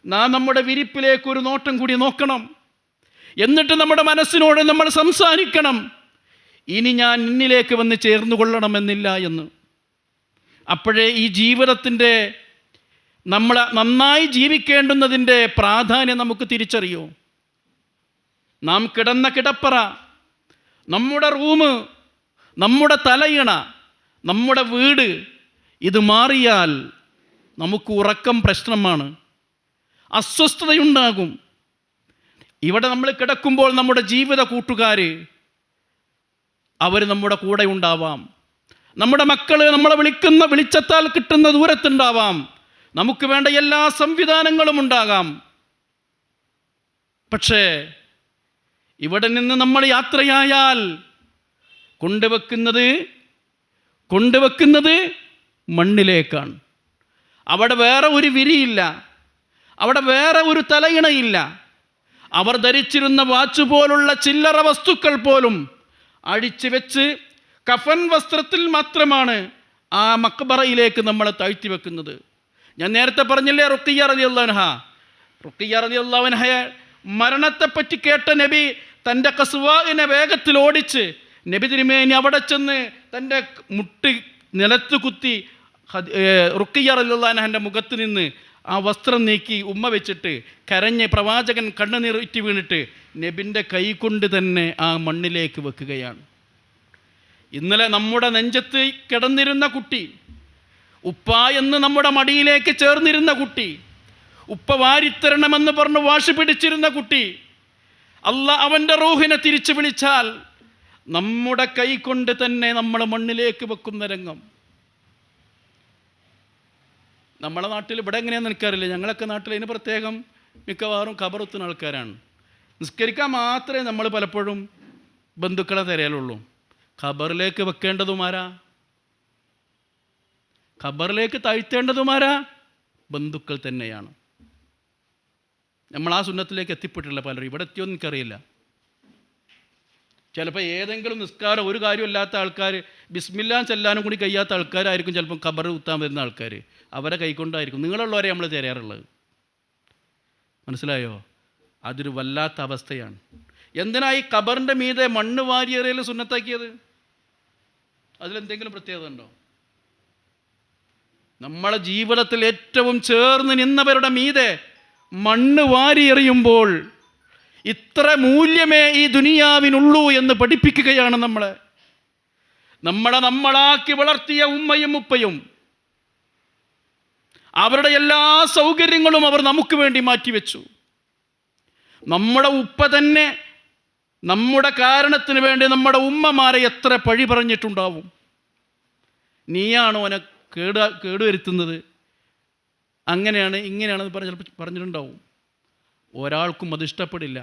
നാം നമ്മുടെ വിരിപ്പിലേക്ക് ഒരു നോട്ടം കൂടി നോക്കണം. എന്നിട്ട് നമ്മുടെ മനസ്സിനോട് നമ്മൾ സംസാരിക്കണം, ഇനി ഞാൻ നിന്നിലേക്ക് വന്ന് ചേർന്നു കൊള്ളണമെന്നില്ല എന്ന്. അപ്പോഴേ ഈ ജീവിതത്തിൻ്റെ നമ്മൾ നന്നായി ജീവിക്കേണ്ടുന്നതിൻ്റെ പ്രാധാന്യം നമുക്ക് തിരിച്ചറിയൂ. നാം കിടന്ന കിടപ്പറ, നമ്മുടെ റൂം, നമ്മുടെ തലയിണ, നമ്മുടെ വീട്, ഇത് മാറിയാൽ നമുക്ക് ഉറക്കം പ്രശ്നമാണ്, അസ്വസ്ഥതയുണ്ടാകും. ഇവിടെ നമ്മൾ കിടക്കുമ്പോൾ നമ്മുടെ ജീവിത കൂട്ടുകാർ അവർ നമ്മുടെ കൂടെ ഉണ്ടാവാം, നമ്മുടെ മക്കൾ നമ്മളെ വിളിച്ചത്താൽ കിട്ടുന്ന ദൂരത്തുണ്ടാവാം, നമുക്ക് വേണ്ട എല്ലാ സംവിധാനങ്ങളും ഉണ്ടാകാം. പക്ഷേ ഇവിടെ നിന്ന് നമ്മൾ യാത്രയായാൽ കൊണ്ടുവെക്കുന്നത് മണ്ണിലേക്കാണ്. അവിടെ വേറെ ഒരു വിരിയില്ല, അവിടെ വേറെ ഒരു തലയിണയില്ല. അവർ ധരിച്ചിരുന്ന വാച്ച് പോലുള്ള ചില്ലറ വസ്തുക്കൾ പോലും അഴിച്ചു വെച്ച് കഫൻ വസ്ത്രത്തിൽ മാത്രമാണ് ആ മക്ബറയിലേക്ക് നമ്മളെ താഴ്ത്തി വെക്കുന്നത്. ഞാൻ നേരത്തെ പറഞ്ഞില്ലേ, റുഖിയ്യ റളിയല്ലാഹു അൻഹ മരണത്തെപ്പറ്റി കേട്ട നബി തൻ്റെ ഖസ്വാഇനെ വേഗത്തിൽ ഓടിച്ച് നബി തിരുമേനി അവിടെ ചെന്ന് തൻ്റെ മുട്ട് നിലത്ത് കുത്തി റുഖിയ്യ റളിയല്ലാഹു അൻഹയുടെ മുഖത്ത് നിന്ന് ആ വസ്ത്രം നീക്കി ഉമ്മ വെച്ചിട്ട് കരഞ്ഞ് പ്രവാചകൻ കണ്ണുനീർ ഇറ്റി വീണിട്ട് നബിൻ്റെ കൈ കൊണ്ട് തന്നെ ആ മണ്ണിലേക്ക് വെക്കുകയാണ്. ഇന്നലെ നമ്മുടെ നെഞ്ചത്ത് കിടന്നിരുന്ന കുട്ടി, ഉപ്പ എന്ന് നമ്മുടെ മടിയിലേക്ക് ചേർന്നിരുന്ന കുട്ടി, ഉപ്പ വാരിത്തരണമെന്ന് പറഞ്ഞ് വാശി പിടിച്ചിരുന്ന കുട്ടി, അല്ലാഹ് അവൻ്റെ റൂഹിനെ തിരിച്ചു വിളിച്ചാൽ നമ്മുടെ കൈ കൊണ്ട് തന്നെ നമ്മൾ മണ്ണിലേക്ക് വെക്കുന്ന രംഗം. നമ്മളെ നാട്ടിൽ ഇവിടെ എങ്ങനെയാണെന്ന് എനിക്കറിയില്ല. ഞങ്ങളൊക്കെ നാട്ടിൽ അതിന് പ്രത്യേകം മിക്കവാറും ഖബറെത്തുന്ന ആൾക്കാരാണ്. നിസ്കരിക്കാൻ മാത്രമേ നമ്മൾ പലപ്പോഴും ബന്ധുക്കളെ തിരയലുള്ളൂ. ഖബറിലേക്ക് വെക്കേണ്ടതുമാരാ? ഖബറിലേക്ക് താഴ്ത്തേണ്ടതുമാരാ? ബന്ധുക്കൾ തന്നെയാണ്. നമ്മൾ ആ സുന്നത്തിലേക്ക് എത്തിപ്പെട്ടിട്ടില്ല പലരും. ഇവിടെ എത്തിയോന്ന് എനിക്കറിയില്ല. ചിലപ്പോൾ ഏതെങ്കിലും നിസ്കാരം ഒരു കാര്യമില്ലാത്ത ആൾക്കാർ, ബിസ്മില്ലാ ചെല്ലാനും കൂടി കഴിയാത്ത ആൾക്കാരായിരിക്കും ചിലപ്പം ഖബർ കുത്താൻ വരുന്ന ആൾക്കാർ. അവരെ കൈക്കൊണ്ടായിരിക്കും നിങ്ങളുള്ളവരെ നമ്മൾ തരാറുള്ളത്. മനസ്സിലായോ? അതൊരു വല്ലാത്ത അവസ്ഥയാണ്. എന്തിനാ ഈ ഖബറിൻ്റെ മീതെ മണ്ണ് വാരിയേറിയൽ സുന്നത്താക്കിയത്? അതിലെന്തെങ്കിലും പ്രത്യേകത ഉണ്ടോ? നമ്മളെ ജീവിതത്തിൽ ഏറ്റവും ചേർന്ന് നിന്നവരുടെ മീതെ മണ്ണ് വാരിയെറിയുമ്പോൾ ഇത്ര മൂല്യമേ ഈ ദുനിയാവിനുള്ളൂ എന്ന് പഠിപ്പിക്കുകയാണ് നമ്മളെ. നമ്മളാക്കി വളർത്തിയ ഉമ്മയും ഉപ്പയും അവരുടെ എല്ലാ സൗകര്യങ്ങളും അവർ നമുക്ക് വേണ്ടി മാറ്റിവെച്ചു. നമ്മുടെ ഉപ്പ തന്നെ നമ്മുടെ കാരണത്തിന് വേണ്ടി നമ്മുടെ ഉമ്മമാരെ എത്ര പഴി പറഞ്ഞിട്ടുണ്ടാവും. നീയാണോ ഓനെ കേടുവരുത്തുന്നത്, അങ്ങനെയാണ് ഇങ്ങനെയാണെന്ന് ചിലപ്പോൾ പറഞ്ഞിട്ടുണ്ടാവും. ഒരാൾക്കും അത് ഇഷ്ടപ്പെടില്ല.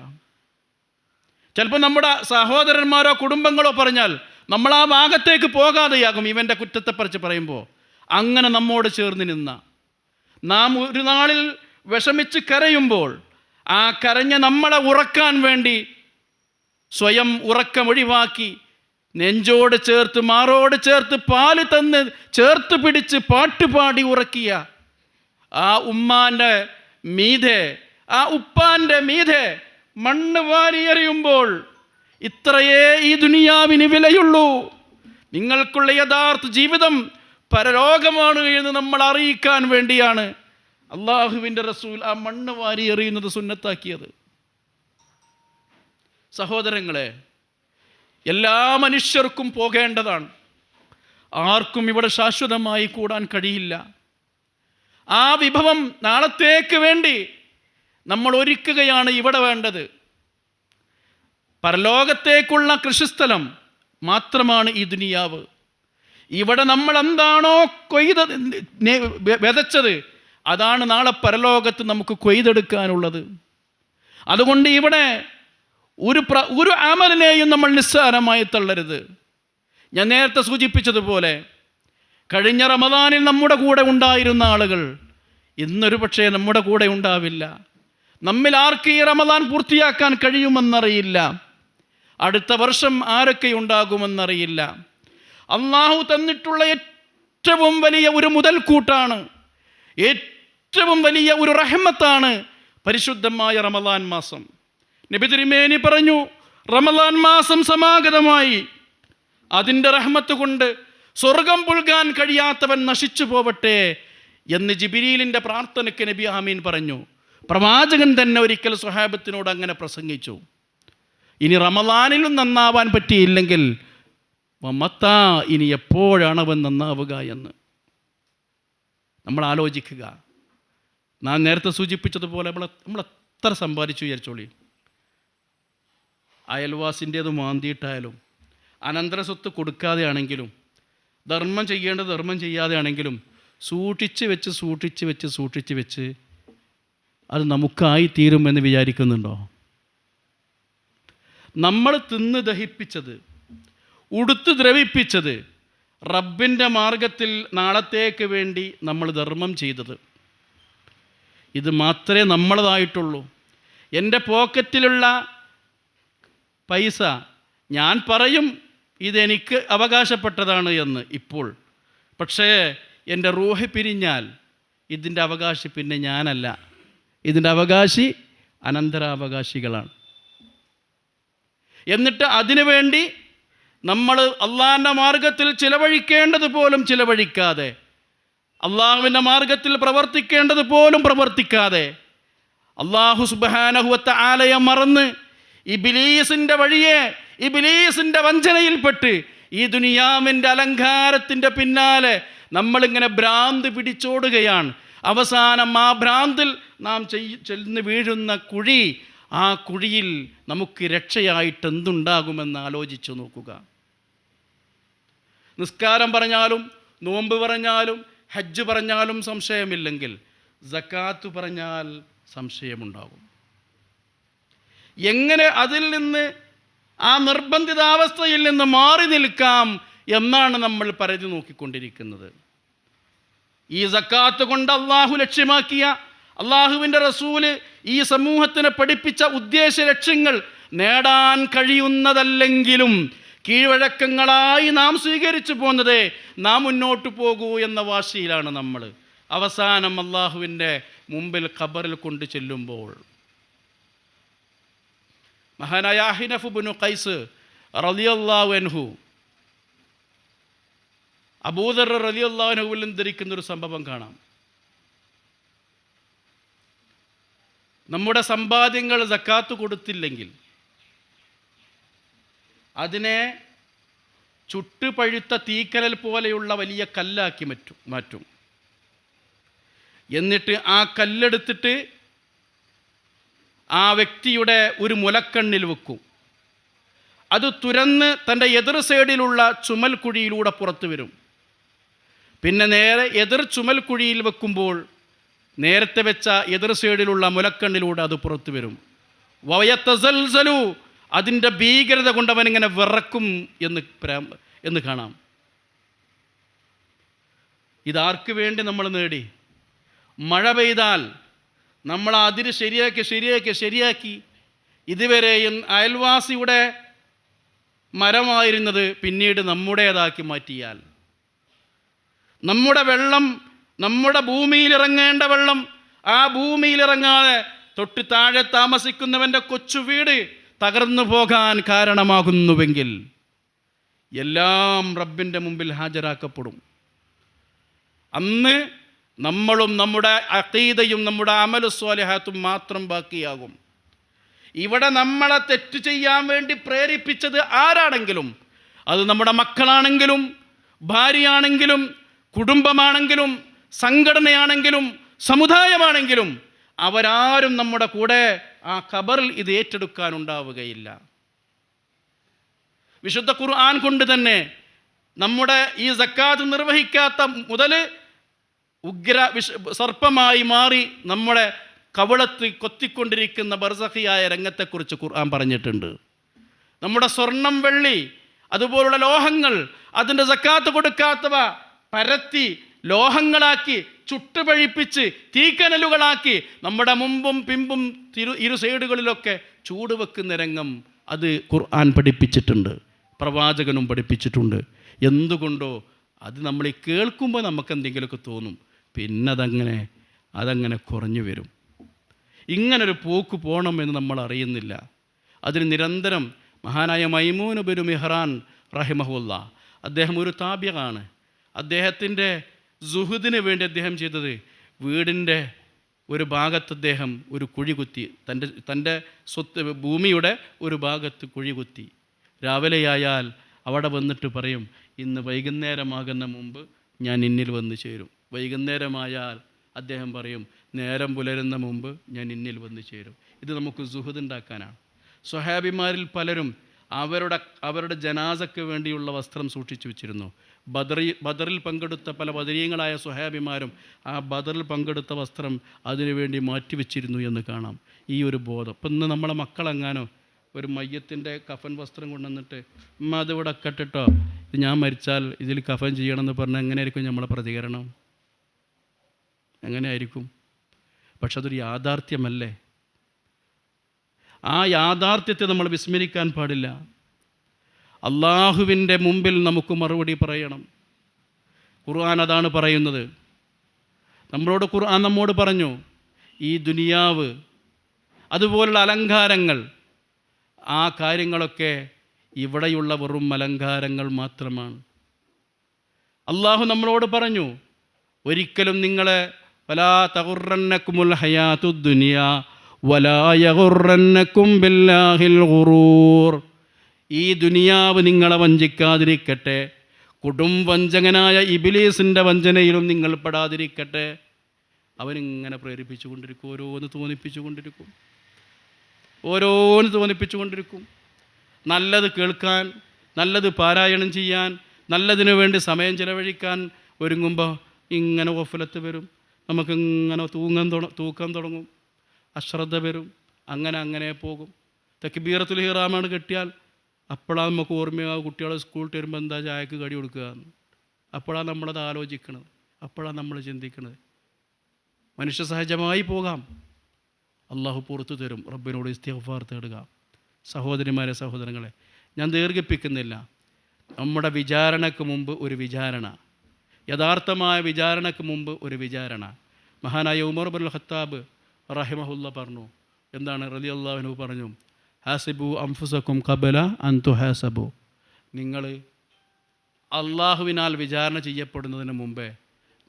ചിലപ്പോൾ നമ്മുടെ സഹോദരന്മാരോ കുടുംബങ്ങളോ പറഞ്ഞാൽ നമ്മൾ ആ ഭാഗത്തേക്ക് പോകാതെയാകും ഇവൻ്റെ കുറ്റത്തെപ്പറിച്ച് പറയുമ്പോൾ. അങ്ങനെ നമ്മോട് ചേർന്ന് നിന്ന നാം ഒരു നാളിൽ വിഷമിച്ച് കരയുമ്പോൾ ആ കരഞ്ഞ നമ്മളെ ഉറക്കാൻ വേണ്ടി സ്വയം ഉറക്കമൊഴിവാക്കി നെഞ്ചോട് ചേർത്ത് മാറോട് ചേർത്ത് പാല് തന്ന് ചേർത്ത് പിടിച്ച് പാട്ടുപാടി ഉറക്കിയ ആ ഉമ്മാൻ്റെ മീതെ, ആ ഉപ്പാൻ്റെ മീതെ മണ്ണ് വാരിയെറിയുമ്പോൾ ഇത്രയേ ഈ ദുനിയാവിന് വിലയുള്ളൂ. നിങ്ങൾക്കുള്ള യഥാർത്ഥ ജീവിതം പരലോകമാണ് എന്ന് നമ്മൾ അറിയിക്കാൻ വേണ്ടിയാണ് അള്ളാഹുവിൻ്റെ റസൂൽ ആ മണ്ണ് വാരിയെറിയുന്നത് സുന്നത്താക്കിയത്. സഹോദരങ്ങളെ, എല്ലാ മനുഷ്യർക്കും പോകേണ്ടതാണ്. ആർക്കും ഇവിടെ ശാശ്വതമായി കൂടാൻ കഴിയില്ല. ആ വിഭവം നാളത്തേക്ക് വേണ്ടി നമ്മൾ ഒരുക്കുകയാണ് ഇവിടെ വേണ്ടത്. പരലോകത്തേക്കുള്ള കൃഷിസ്ഥലം മാത്രമാണ് ഈ ദുനിയാവ്. ഇവിടെ നമ്മൾ എന്താണോ വിതച്ചത് അതാണ് നാളെ പരലോകത്ത് നമുക്ക് കൊയ്തെടുക്കാനുള്ളത്. അതുകൊണ്ട് ഇവിടെ ഒരു അമലിനെയും നമ്മൾ നിസ്സാരമായി തള്ളരുത്. ഞാൻ നേരത്തെ സൂചിപ്പിച്ചതുപോലെ കഴിഞ്ഞ റമദാനിൽ നമ്മുടെ കൂടെ ഉണ്ടായിരുന്ന ആളുകൾ ഇന്നൊരു പക്ഷേ നമ്മുടെ കൂടെ ഉണ്ടാവില്ല. നമ്മിൽ ആർക്ക് ഈ റമദാൻ പൂർത്തിയാക്കാൻ കഴിയുമെന്നറിയില്ല. അടുത്ത വർഷം ആരൊക്കെ ഉണ്ടാകുമെന്നറിയില്ല. അള്ളാഹു തന്നിട്ടുള്ള ഏറ്റവും വലിയ ഒരു മുതൽക്കൂട്ടാണ്, ഏറ്റവും വലിയ ഒരു റഹ്മത്താണ് പരിശുദ്ധമായ റമദാൻ മാസം. നബി തിരുമേനി പറഞ്ഞു, റമദാൻ മാസം സമാഗതമായി, അതിൻ്റെ റഹ്മത്ത് കൊണ്ട് സ്വർഗം പുൽകാൻ കഴിയാത്തവൻ നശിച്ചു പോവട്ടെ എന്ന് ജിബ്രീലിൻ്റെ പ്രാർത്ഥനയ്ക്ക് നബി ആമീൻ പറഞ്ഞു. പ്രവാചകൻ തന്നെ ഒരിക്കൽ സ്വഹാബത്തിനോട് അങ്ങനെ പ്രസംഗിച്ചു. ഇനി റമദാനിലും നന്നാവാൻ പറ്റിയില്ലെങ്കിൽ മത്താ, ഇനി എപ്പോഴാണ് അവൻ നന്നാവുക എന്ന് നമ്മൾ ആലോചിക്കുക. ഞാൻ നേരത്തെ സൂചിപ്പിച്ചതുപോലെ നമ്മൾ എത്ര സമ്പാദിച്ചു വിചാരിച്ചോളി, അയൽവാസിൻ്റേത് മാന്തിയിട്ടായാലും അനന്തര സ്വത്ത് കൊടുക്കാതെ ആണെങ്കിലും ധർമ്മം ചെയ്യേണ്ടത് ധർമ്മം ചെയ്യാതെ ആണെങ്കിലും സൂക്ഷിച്ച് വെച്ച് അത് നമുക്കായി തീരുമെന്ന് വിചാരിക്കുന്നുണ്ടോ? നമ്മൾ തിന്ന് ദഹിപ്പിച്ചത്, ഉടുത്ത് ദ്രവിപ്പിച്ചത്, റബ്ബിൻ്റെ മാർഗത്തിൽ നാളത്തേക്ക് വേണ്ടി നമ്മൾ ധർമ്മം ചെയ്തത്, ഇത് മാത്രമേ നമ്മളതായിട്ടുള്ളൂ. എൻ്റെ പോക്കറ്റിലുള്ള പൈസ ഞാൻ പറയും ഇതെനിക്ക് അവകാശപ്പെട്ടതാണ് എന്ന് ഇപ്പോൾ. പക്ഷേ എൻ്റെ റൂഹ് പിരിഞ്ഞാൽ ഇതിൻ്റെ അവകാശി പിന്നെ ഞാനല്ല, ഇതിൻ്റെ അവകാശി അനന്തരാവകാശികളാണ്. എന്നിട്ട് അതിനു വേണ്ടി നമ്മൾ അള്ളാഹിൻ്റെ മാർഗത്തിൽ ചിലവഴിക്കേണ്ടത് പോലും ചിലവഴിക്കാതെ, അള്ളാഹുവിൻ്റെ മാർഗത്തിൽ പ്രവർത്തിക്കേണ്ടത് പോലും പ്രവർത്തിക്കാതെ, അള്ളാഹു സുബ്ഹാനഹു വ തആലയെ മറന്ന് ഇബ്ലീസിൻ്റെ വഴിയെ, ഇബ്ലീസിൻ്റെ വഞ്ചനയിൽപ്പെട്ട് ഈ ദുനിയാവിൻ്റെ അലങ്കാരത്തിൻ്റെ പിന്നാലെ നമ്മളിങ്ങനെ ഭ്രാന്ത് പിടിച്ചോടുകയാണ്. അവസാനം ആ ഭ്രാന്തിൽ നാം ചെന്ന് വീഴുന്ന കുഴി, ആ കുഴിയിൽ നമുക്ക് രക്ഷയായിട്ട് എന്തുണ്ടാകുമെന്ന് ആലോചിച്ചു നോക്കുക. നിസ്കാരം പറഞ്ഞാലും നോമ്പ് പറഞ്ഞാലും ഹജ്ജ് പറഞ്ഞാലും സംശയമില്ലെങ്കിൽ സക്കാത്ത് പറഞ്ഞാൽ സംശയമുണ്ടാകും. എങ്ങനെ അതിൽ നിന്ന്, ആ നിർബന്ധിതാവസ്ഥയിൽ നിന്ന് മാറി നിൽക്കാം എന്നാണ് നമ്മൾ പരിധി നോക്കിക്കൊണ്ടിരിക്കുന്നത്. ഈ സക്കാത്ത് കൊണ്ട് അള്ളാഹു ലക്ഷ്യമാക്കിയ, അള്ളാഹുവിൻ്റെ റസൂല് ഈ സമൂഹത്തിന് പഠിപ്പിച്ച ഉദ്ദേശ ലക്ഷ്യങ്ങൾ നേടാൻ കഴിയുന്നതല്ലെങ്കിലും കീഴ്വഴക്കങ്ങളായി നാം സ്വീകരിച്ചു പോകുന്നത് നാം മുന്നോട്ട് പോകൂ എന്ന വാശിയിലാണ് നമ്മൾ. അവസാനം അള്ളാഹുവിൻ്റെ മുമ്പിൽ ഖബറിൽ കൊണ്ടു ചെല്ലുമ്പോൾ മഹാനായ അഹ്നഫ് ഇബ്നു ഖൈസ് റളിയല്ലാഹു അൻഹു അബൂദർ റളിയല്ലാഹു അൻഹുവിൽ ധരിക്കുന്നൊരു സംഭവം കാണാം. നമ്മുടെ സമ്പാദ്യങ്ങൾ സക്കാത്ത് കൊടുത്തില്ലെങ്കിൽ അതിനെ ചുട്ടുപഴുത്ത തീക്കനൽ പോലെയുള്ള വലിയ കല്ലാക്കി മാറ്റും. എന്നിട്ട് ആ കല്ലെടുത്തിട്ട് ആ വ്യക്തിയുടെ ഒരു മുലക്കണ്ണിൽ വെക്കും. അത് തുരന്ന് തൻ്റെ എതിർ സൈഡിലുള്ള ചുമൽ കുഴിയിലൂടെ പുറത്തു വരും. പിന്നെ നേരെ എതിർ ചുമൽ കുഴിയിൽ വെക്കുമ്പോൾ നേരത്തെ വെച്ച എതിർ സൈഡിലുള്ള മുലക്കണ്ണിലൂടെ അത് പുറത്തു വരും. വയത്തസൽസലു, അതിൻ്റെ ഭീകരത കൊണ്ട് അവനിങ്ങനെ വിറക്കും എന്ന് കാണാം. ഇതാർക്ക് വേണ്ടി നമ്മൾ നേടി? മഴ പെയ്താൽ നമ്മൾ അതിര് ശരിയാക്കി ഇതുവരെയും അയൽവാസിയുടെ മരമായിരുന്നത് പിന്നീട് നമ്മുടേതാക്കി മാറ്റിയാൽ, നമ്മുടെ വെള്ളം, നമ്മുടെ ഭൂമിയിലിറങ്ങേണ്ട വെള്ളം ആ ഭൂമിയിലിറങ്ങാതെ തൊട്ട് താഴെ താമസിക്കുന്നവൻ്റെ കൊച്ചു വീട് തകർന്നു പോകാൻ കാരണമാകുന്നുവെങ്കിൽ എല്ലാം റബ്ബിൻ്റെ മുമ്പിൽ ഹാജരാക്കപ്പെടും. അന്ന് നമ്മളും നമ്മുടെ അഖീദയും നമ്മുടെ അമലു സ്വാലിഹാത്തും മാത്രം ബാക്കിയാകും. ഇവിടെ നമ്മളെ തെറ്റ് ചെയ്യാൻ വേണ്ടി പ്രേരിപ്പിച്ചത് ആരാണെങ്കിലും, അത് നമ്മുടെ മക്കളാണെങ്കിലും ഭാര്യയാണെങ്കിലും കുടുംബമാണെങ്കിലും സംഘടനയാണെങ്കിലും സമുദായമാണെങ്കിലും, അവരാരും നമ്മുടെ കൂടെ ആ ഖബറിൽ ഇത് ഏറ്റെടുക്കാനുണ്ടാവുകയില്ല. വിശുദ്ധ ഖുർആൻ കൊണ്ട് തന്നെ നമ്മുടെ ഈ സക്കാത്ത് നിർവഹിക്കാത്ത മുതൽ സർപ്പമായി മാറി നമ്മുടെ കവളത്ത് കൊത്തിക്കൊണ്ടിരിക്കുന്ന ബർസഖിയായ രംഗത്തെക്കുറിച്ച് ഖുർആൻ പറഞ്ഞിട്ടുണ്ട്. നമ്മുടെ സ്വർണം, വെള്ളി, അതുപോലുള്ള ലോഹങ്ങൾ, അതിൻ്റെ സക്കാത്ത് കൊടുക്കാത്തവ പരത്തി ലോഹങ്ങളാക്കി ചുട്ടുപഴിപ്പിച്ച് തീക്കനലുകളാക്കി നമ്മുടെ മുമ്പും പിമ്പും ഇരു സൈഡുകളിലൊക്കെ ചൂട് വെക്കുന്ന രംഗം അത് ഖുർആൻ പഠിപ്പിച്ചിട്ടുണ്ട്, പ്രവാചകനും പഠിപ്പിച്ചിട്ടുണ്ട്. എന്തുകൊണ്ടോ അത് നമ്മൾ കേൾക്കുമ്പോൾ നമുക്കെന്തെങ്കിലുമൊക്കെ തോന്നും, പിന്നെ അതങ്ങനെ കുറഞ്ഞു വരും. ഇങ്ങനൊരു പോക്ക് പോകണമെന്ന് നമ്മൾ അറിയുന്നില്ല. അതിന് നിരന്തരം മഹാനായ മൈമൂൻ ഇബ്നു മിഹ്റാൻ റഹിമഹുല്ലാ, അദ്ദേഹം ഒരു താബിയാണ്. അദ്ദേഹത്തിൻ്റെ സുഹുദിന് വേണ്ടി അദ്ദേഹം ചെയ്തത്, വീടിൻ്റെ ഒരു ഭാഗത്ത് അദ്ദേഹം ഒരു കുഴി കുത്തി, തൻ്റെ സ്വത്ത് ഭൂമിയുടെ ഒരു ഭാഗത്ത് കുഴി കുത്തി. രാവിലെയായാൽ അവിടെ വന്നിട്ട് പറയും, ഇന്ന് വൈകുന്നേരമാകുന്ന മുമ്പ് ഞാൻ ഇന്നിൽ വന്ന് ചേരും. വൈകുന്നേരമായാൽ അദ്ദേഹം പറയും, നേരം പുലരുന്ന മുമ്പ് ഞാൻ ഇന്നിൽ വന്ന് ചേരും. ഇത് നമുക്ക് സുഹദ് ഉണ്ടാക്കാനാണ്. സ്വഹാബിമാരിൽ പലരും അവരുടെ ജനാസയ്ക്ക് വേണ്ടിയുള്ള വസ്ത്രം സൂക്ഷിച്ചു വെച്ചിരുന്നു. ബദറിൽ പങ്കെടുത്ത പല ബദരീങ്ങളായ സ്വഹാബിമാരും ആ ബദറിൽ പങ്കെടുത്ത വസ്ത്രം അതിനുവേണ്ടി മാറ്റിവെച്ചിരുന്നു എന്ന് കാണാം. ഈ ഒരു ബോധം. ഇപ്പം ഇന്ന് നമ്മളെ മക്കളെങ്ങാനോ ഒരു മയ്യത്തിൻ്റെ കഫൻ വസ്ത്രം കൊണ്ടുവന്നിട്ട് അതിവിടെ കെട്ടിട്ടോ, ഇത് ഞാൻ മരിച്ചാൽ ഇതിൽ കഫൻ ചെയ്യണമെന്ന് പറഞ്ഞാൽ എങ്ങനെയായിരിക്കും നമ്മളെ പ്രതികരണം? എങ്ങനെയായിരിക്കും? പക്ഷെ അതൊരു യാഥാർത്ഥ്യമല്ലേ? ആ യാഥാർത്ഥ്യത്തെ നമ്മൾ വിസ്മരിക്കാൻ പാടില്ല. അള്ളാഹുവിൻ്റെ മുമ്പിൽ നമുക്ക് മറുപടി പറയണം. ഖുർആൻ അതാണ് പറയുന്നത്. ഖുർആൻ നമ്മോട് പറഞ്ഞു, ഈ ദുനിയാവ് അതുപോലുള്ള അലങ്കാരങ്ങൾ, ആ കാര്യങ്ങളൊക്കെ ഇവിടെയുള്ള വെറും അലങ്കാരങ്ങൾ മാത്രമാണ്. അള്ളാഹു നമ്മളോട് പറഞ്ഞു, ഒരിക്കലും നിങ്ങളെ വലാ തഗുറന്നകുമുൽ ഹയാത്തുദ് ദുനിയ വലാ യഗുറന്നകും ബില്ലാഹിൽ ഗുറൂർ. ഈ ദുനിയാവ് നിങ്ങളെ വഞ്ചിക്കാതിരിക്കട്ടെ, കൊടും വഞ്ചകനായ ഇബ്ലീസിൻ്റെ വഞ്ചനയിലും നിങ്ങൾ പെടാതിരിക്കട്ടെ. അവനിങ്ങനെ പ്രേരിപ്പിച്ചുകൊണ്ടിരിക്കും, ഓരോന്ന് തോന്നിപ്പിച്ചുകൊണ്ടിരിക്കും. നല്ലത് കേൾക്കാൻ, നല്ലത് പാരായണം ചെയ്യാൻ, നല്ലതിനു വേണ്ടി സമയം ചിലവഴിക്കാൻ ഒരുങ്ങുമ്പോൾ ഇങ്ങനെ ഗഫലത്ത് വരും, നമുക്കിങ്ങനെ തൂക്കം തുടങ്ങും, അശ്രദ്ധ വരും, അങ്ങനെ പോകും. തക്ബീറത്തുൽ ഇഹ്റാമാണ് കെട്ടിയാൽ അപ്പോഴാണ് നമുക്ക് ഓർമ്മയാകും കുട്ടികളെ സ്കൂളിൽ വരുമ്പോൾ എന്താ ചായക്ക് കടി കൊടുക്കുക എന്ന്. അപ്പോഴാണ് നമ്മളത് ആലോചിക്കുന്നത്, അപ്പോഴാണ് നമ്മൾ ചിന്തിക്കുന്നത്. മനുഷ്യ സഹജമായി പോകാം, അള്ളാഹു പുറത്തു തരും. റബ്ബിനോട് ഇസ്തിഗ്ഫാർ തേടുക. സഹോദരിമാരെ, സഹോദരങ്ങളെ, ഞാൻ ദീർഘിപ്പിക്കുന്നില്ല. നമ്മുടെ വിചാരണയ്ക്ക് മുമ്പ് ഒരു വിചാരണ, യഥാർത്ഥമായ വിചാരണയ്ക്ക് മുമ്പ് ഒരു വിചാരണ. മഹാനായ ഉമർ ഇബ്നുൽ ഖത്താബ് റഹിമഹുല്ല പറഞ്ഞു, എന്താണ്? റളിയല്ലാഹു അൻഹു പറഞ്ഞു, ഹാസിബു അൻഫുസക്കും ഖബല അൻ തുഹാസബു. നിങ്ങൾ അള്ളാഹുവിനാൽ വിചാരണ ചെയ്യപ്പെടുന്നതിന് മുമ്പേ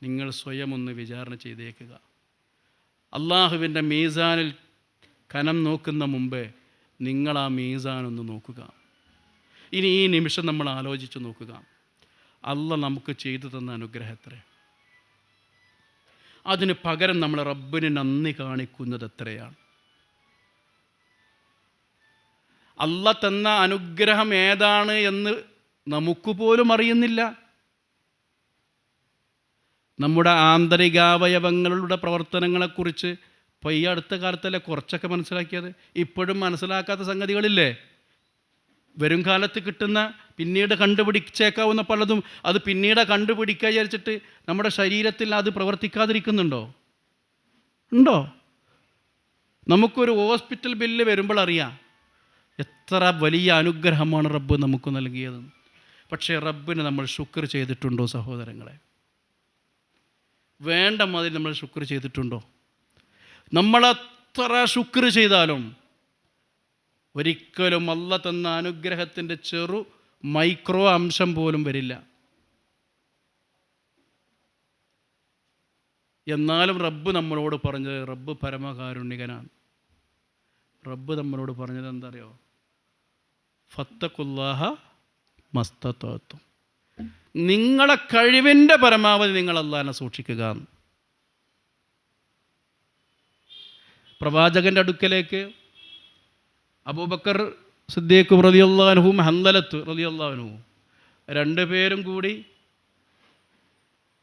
നിങ്ങൾ സ്വയം ഒന്ന് വിചാരണ ചെയ്തേക്കുക. അള്ളാഹുവിൻ്റെ മീസാനിൽ കനം നോക്കുന്ന മുമ്പേ നിങ്ങൾ ആ മീസാനൊന്ന് നോക്കുക. ഇനി ഈ നിമിഷം നമ്മൾ ആലോചിച്ച് നോക്കുക, അള്ളാഹ് നമുക്ക് ചെയ്തു തന്ന അനുഗ്രഹം അതിന് പകരം നമ്മൾ റബ്ബിന് നന്ദി കാണിക്കുന്നത് എത്രയാണ്? അള്ളാഹ് തന്ന അനുഗ്രഹം ഏതാണ് എന്ന് നമുക്ക് പോലും അറിയുന്നില്ല. നമ്മുടെ ആന്തരികാവയവങ്ങളുടെ പ്രവർത്തനങ്ങളെക്കുറിച്ച് ഇപ്പോൾ ഈ അടുത്ത കാലത്തല്ലേ കുറച്ചൊക്കെ മനസ്സിലാക്കിയത്. ഇപ്പോഴും മനസ്സിലാക്കാത്ത സംഗതികളില്ലേ? വരും കാലത്ത് കിട്ടുന്ന, പിന്നീട് കണ്ടുപിടിച്ചേക്കാവുന്ന പലതും അത് പിന്നീട് കണ്ടുപിടിക്കുക വിചാരിച്ചിട്ട് നമ്മുടെ ശരീരത്തിൽ അത് പ്രവർത്തിക്കാതിരിക്കുന്നുണ്ടോ? ഉണ്ടോ? നമുക്കൊരു ഹോസ്പിറ്റൽ ബില്ല് വരുമ്പോൾ അറിയാം എത്ര വലിയ അനുഗ്രഹമാണ് റബ്ബ് നമുക്ക് നൽകിയത്. പക്ഷേ റബ്ബിന് നമ്മൾ ശുക്ർ ചെയ്തിട്ടുണ്ടോ സഹോദരങ്ങളെ? വേണ്ട മാതിരി നമ്മൾ ശുക്ർ ചെയ്തിട്ടുണ്ടോ? നമ്മളെത്ര ശുക്ർ ചെയ്താലും ഒരിക്കലും അല്ലാഹ് തന്ന അനുഗ്രഹത്തിൻ്റെ ചെറു മൈക്രോ അംശം പോലും വരില്ല. എന്നാലും റബ്ബ് നമ്മളോട് പറഞ്ഞത്, റബ്ബ് പരമകാരുണികനാണ്. റബ്ബ് നമ്മളോട് പറഞ്ഞത് എന്താ അറിയോ? ഫത്തഖുല്ലാഹ മസ്തതഅതും. നിങ്ങളെ കഴിവിൻ്റെ പരമാവധി നിങ്ങൾ അല്ലാഹനെ സൂക്ഷിക്കുക. പ്രവാചകൻ്റെ അടുക്കലേക്ക് അബൂബക്കർ സിദ്ദീഖ് റളിയല്ലാഹു അൻഹും ഹൻദലത്ത് റളിയല്ലാഹു അൻഹു രണ്ടുപേരും കൂടി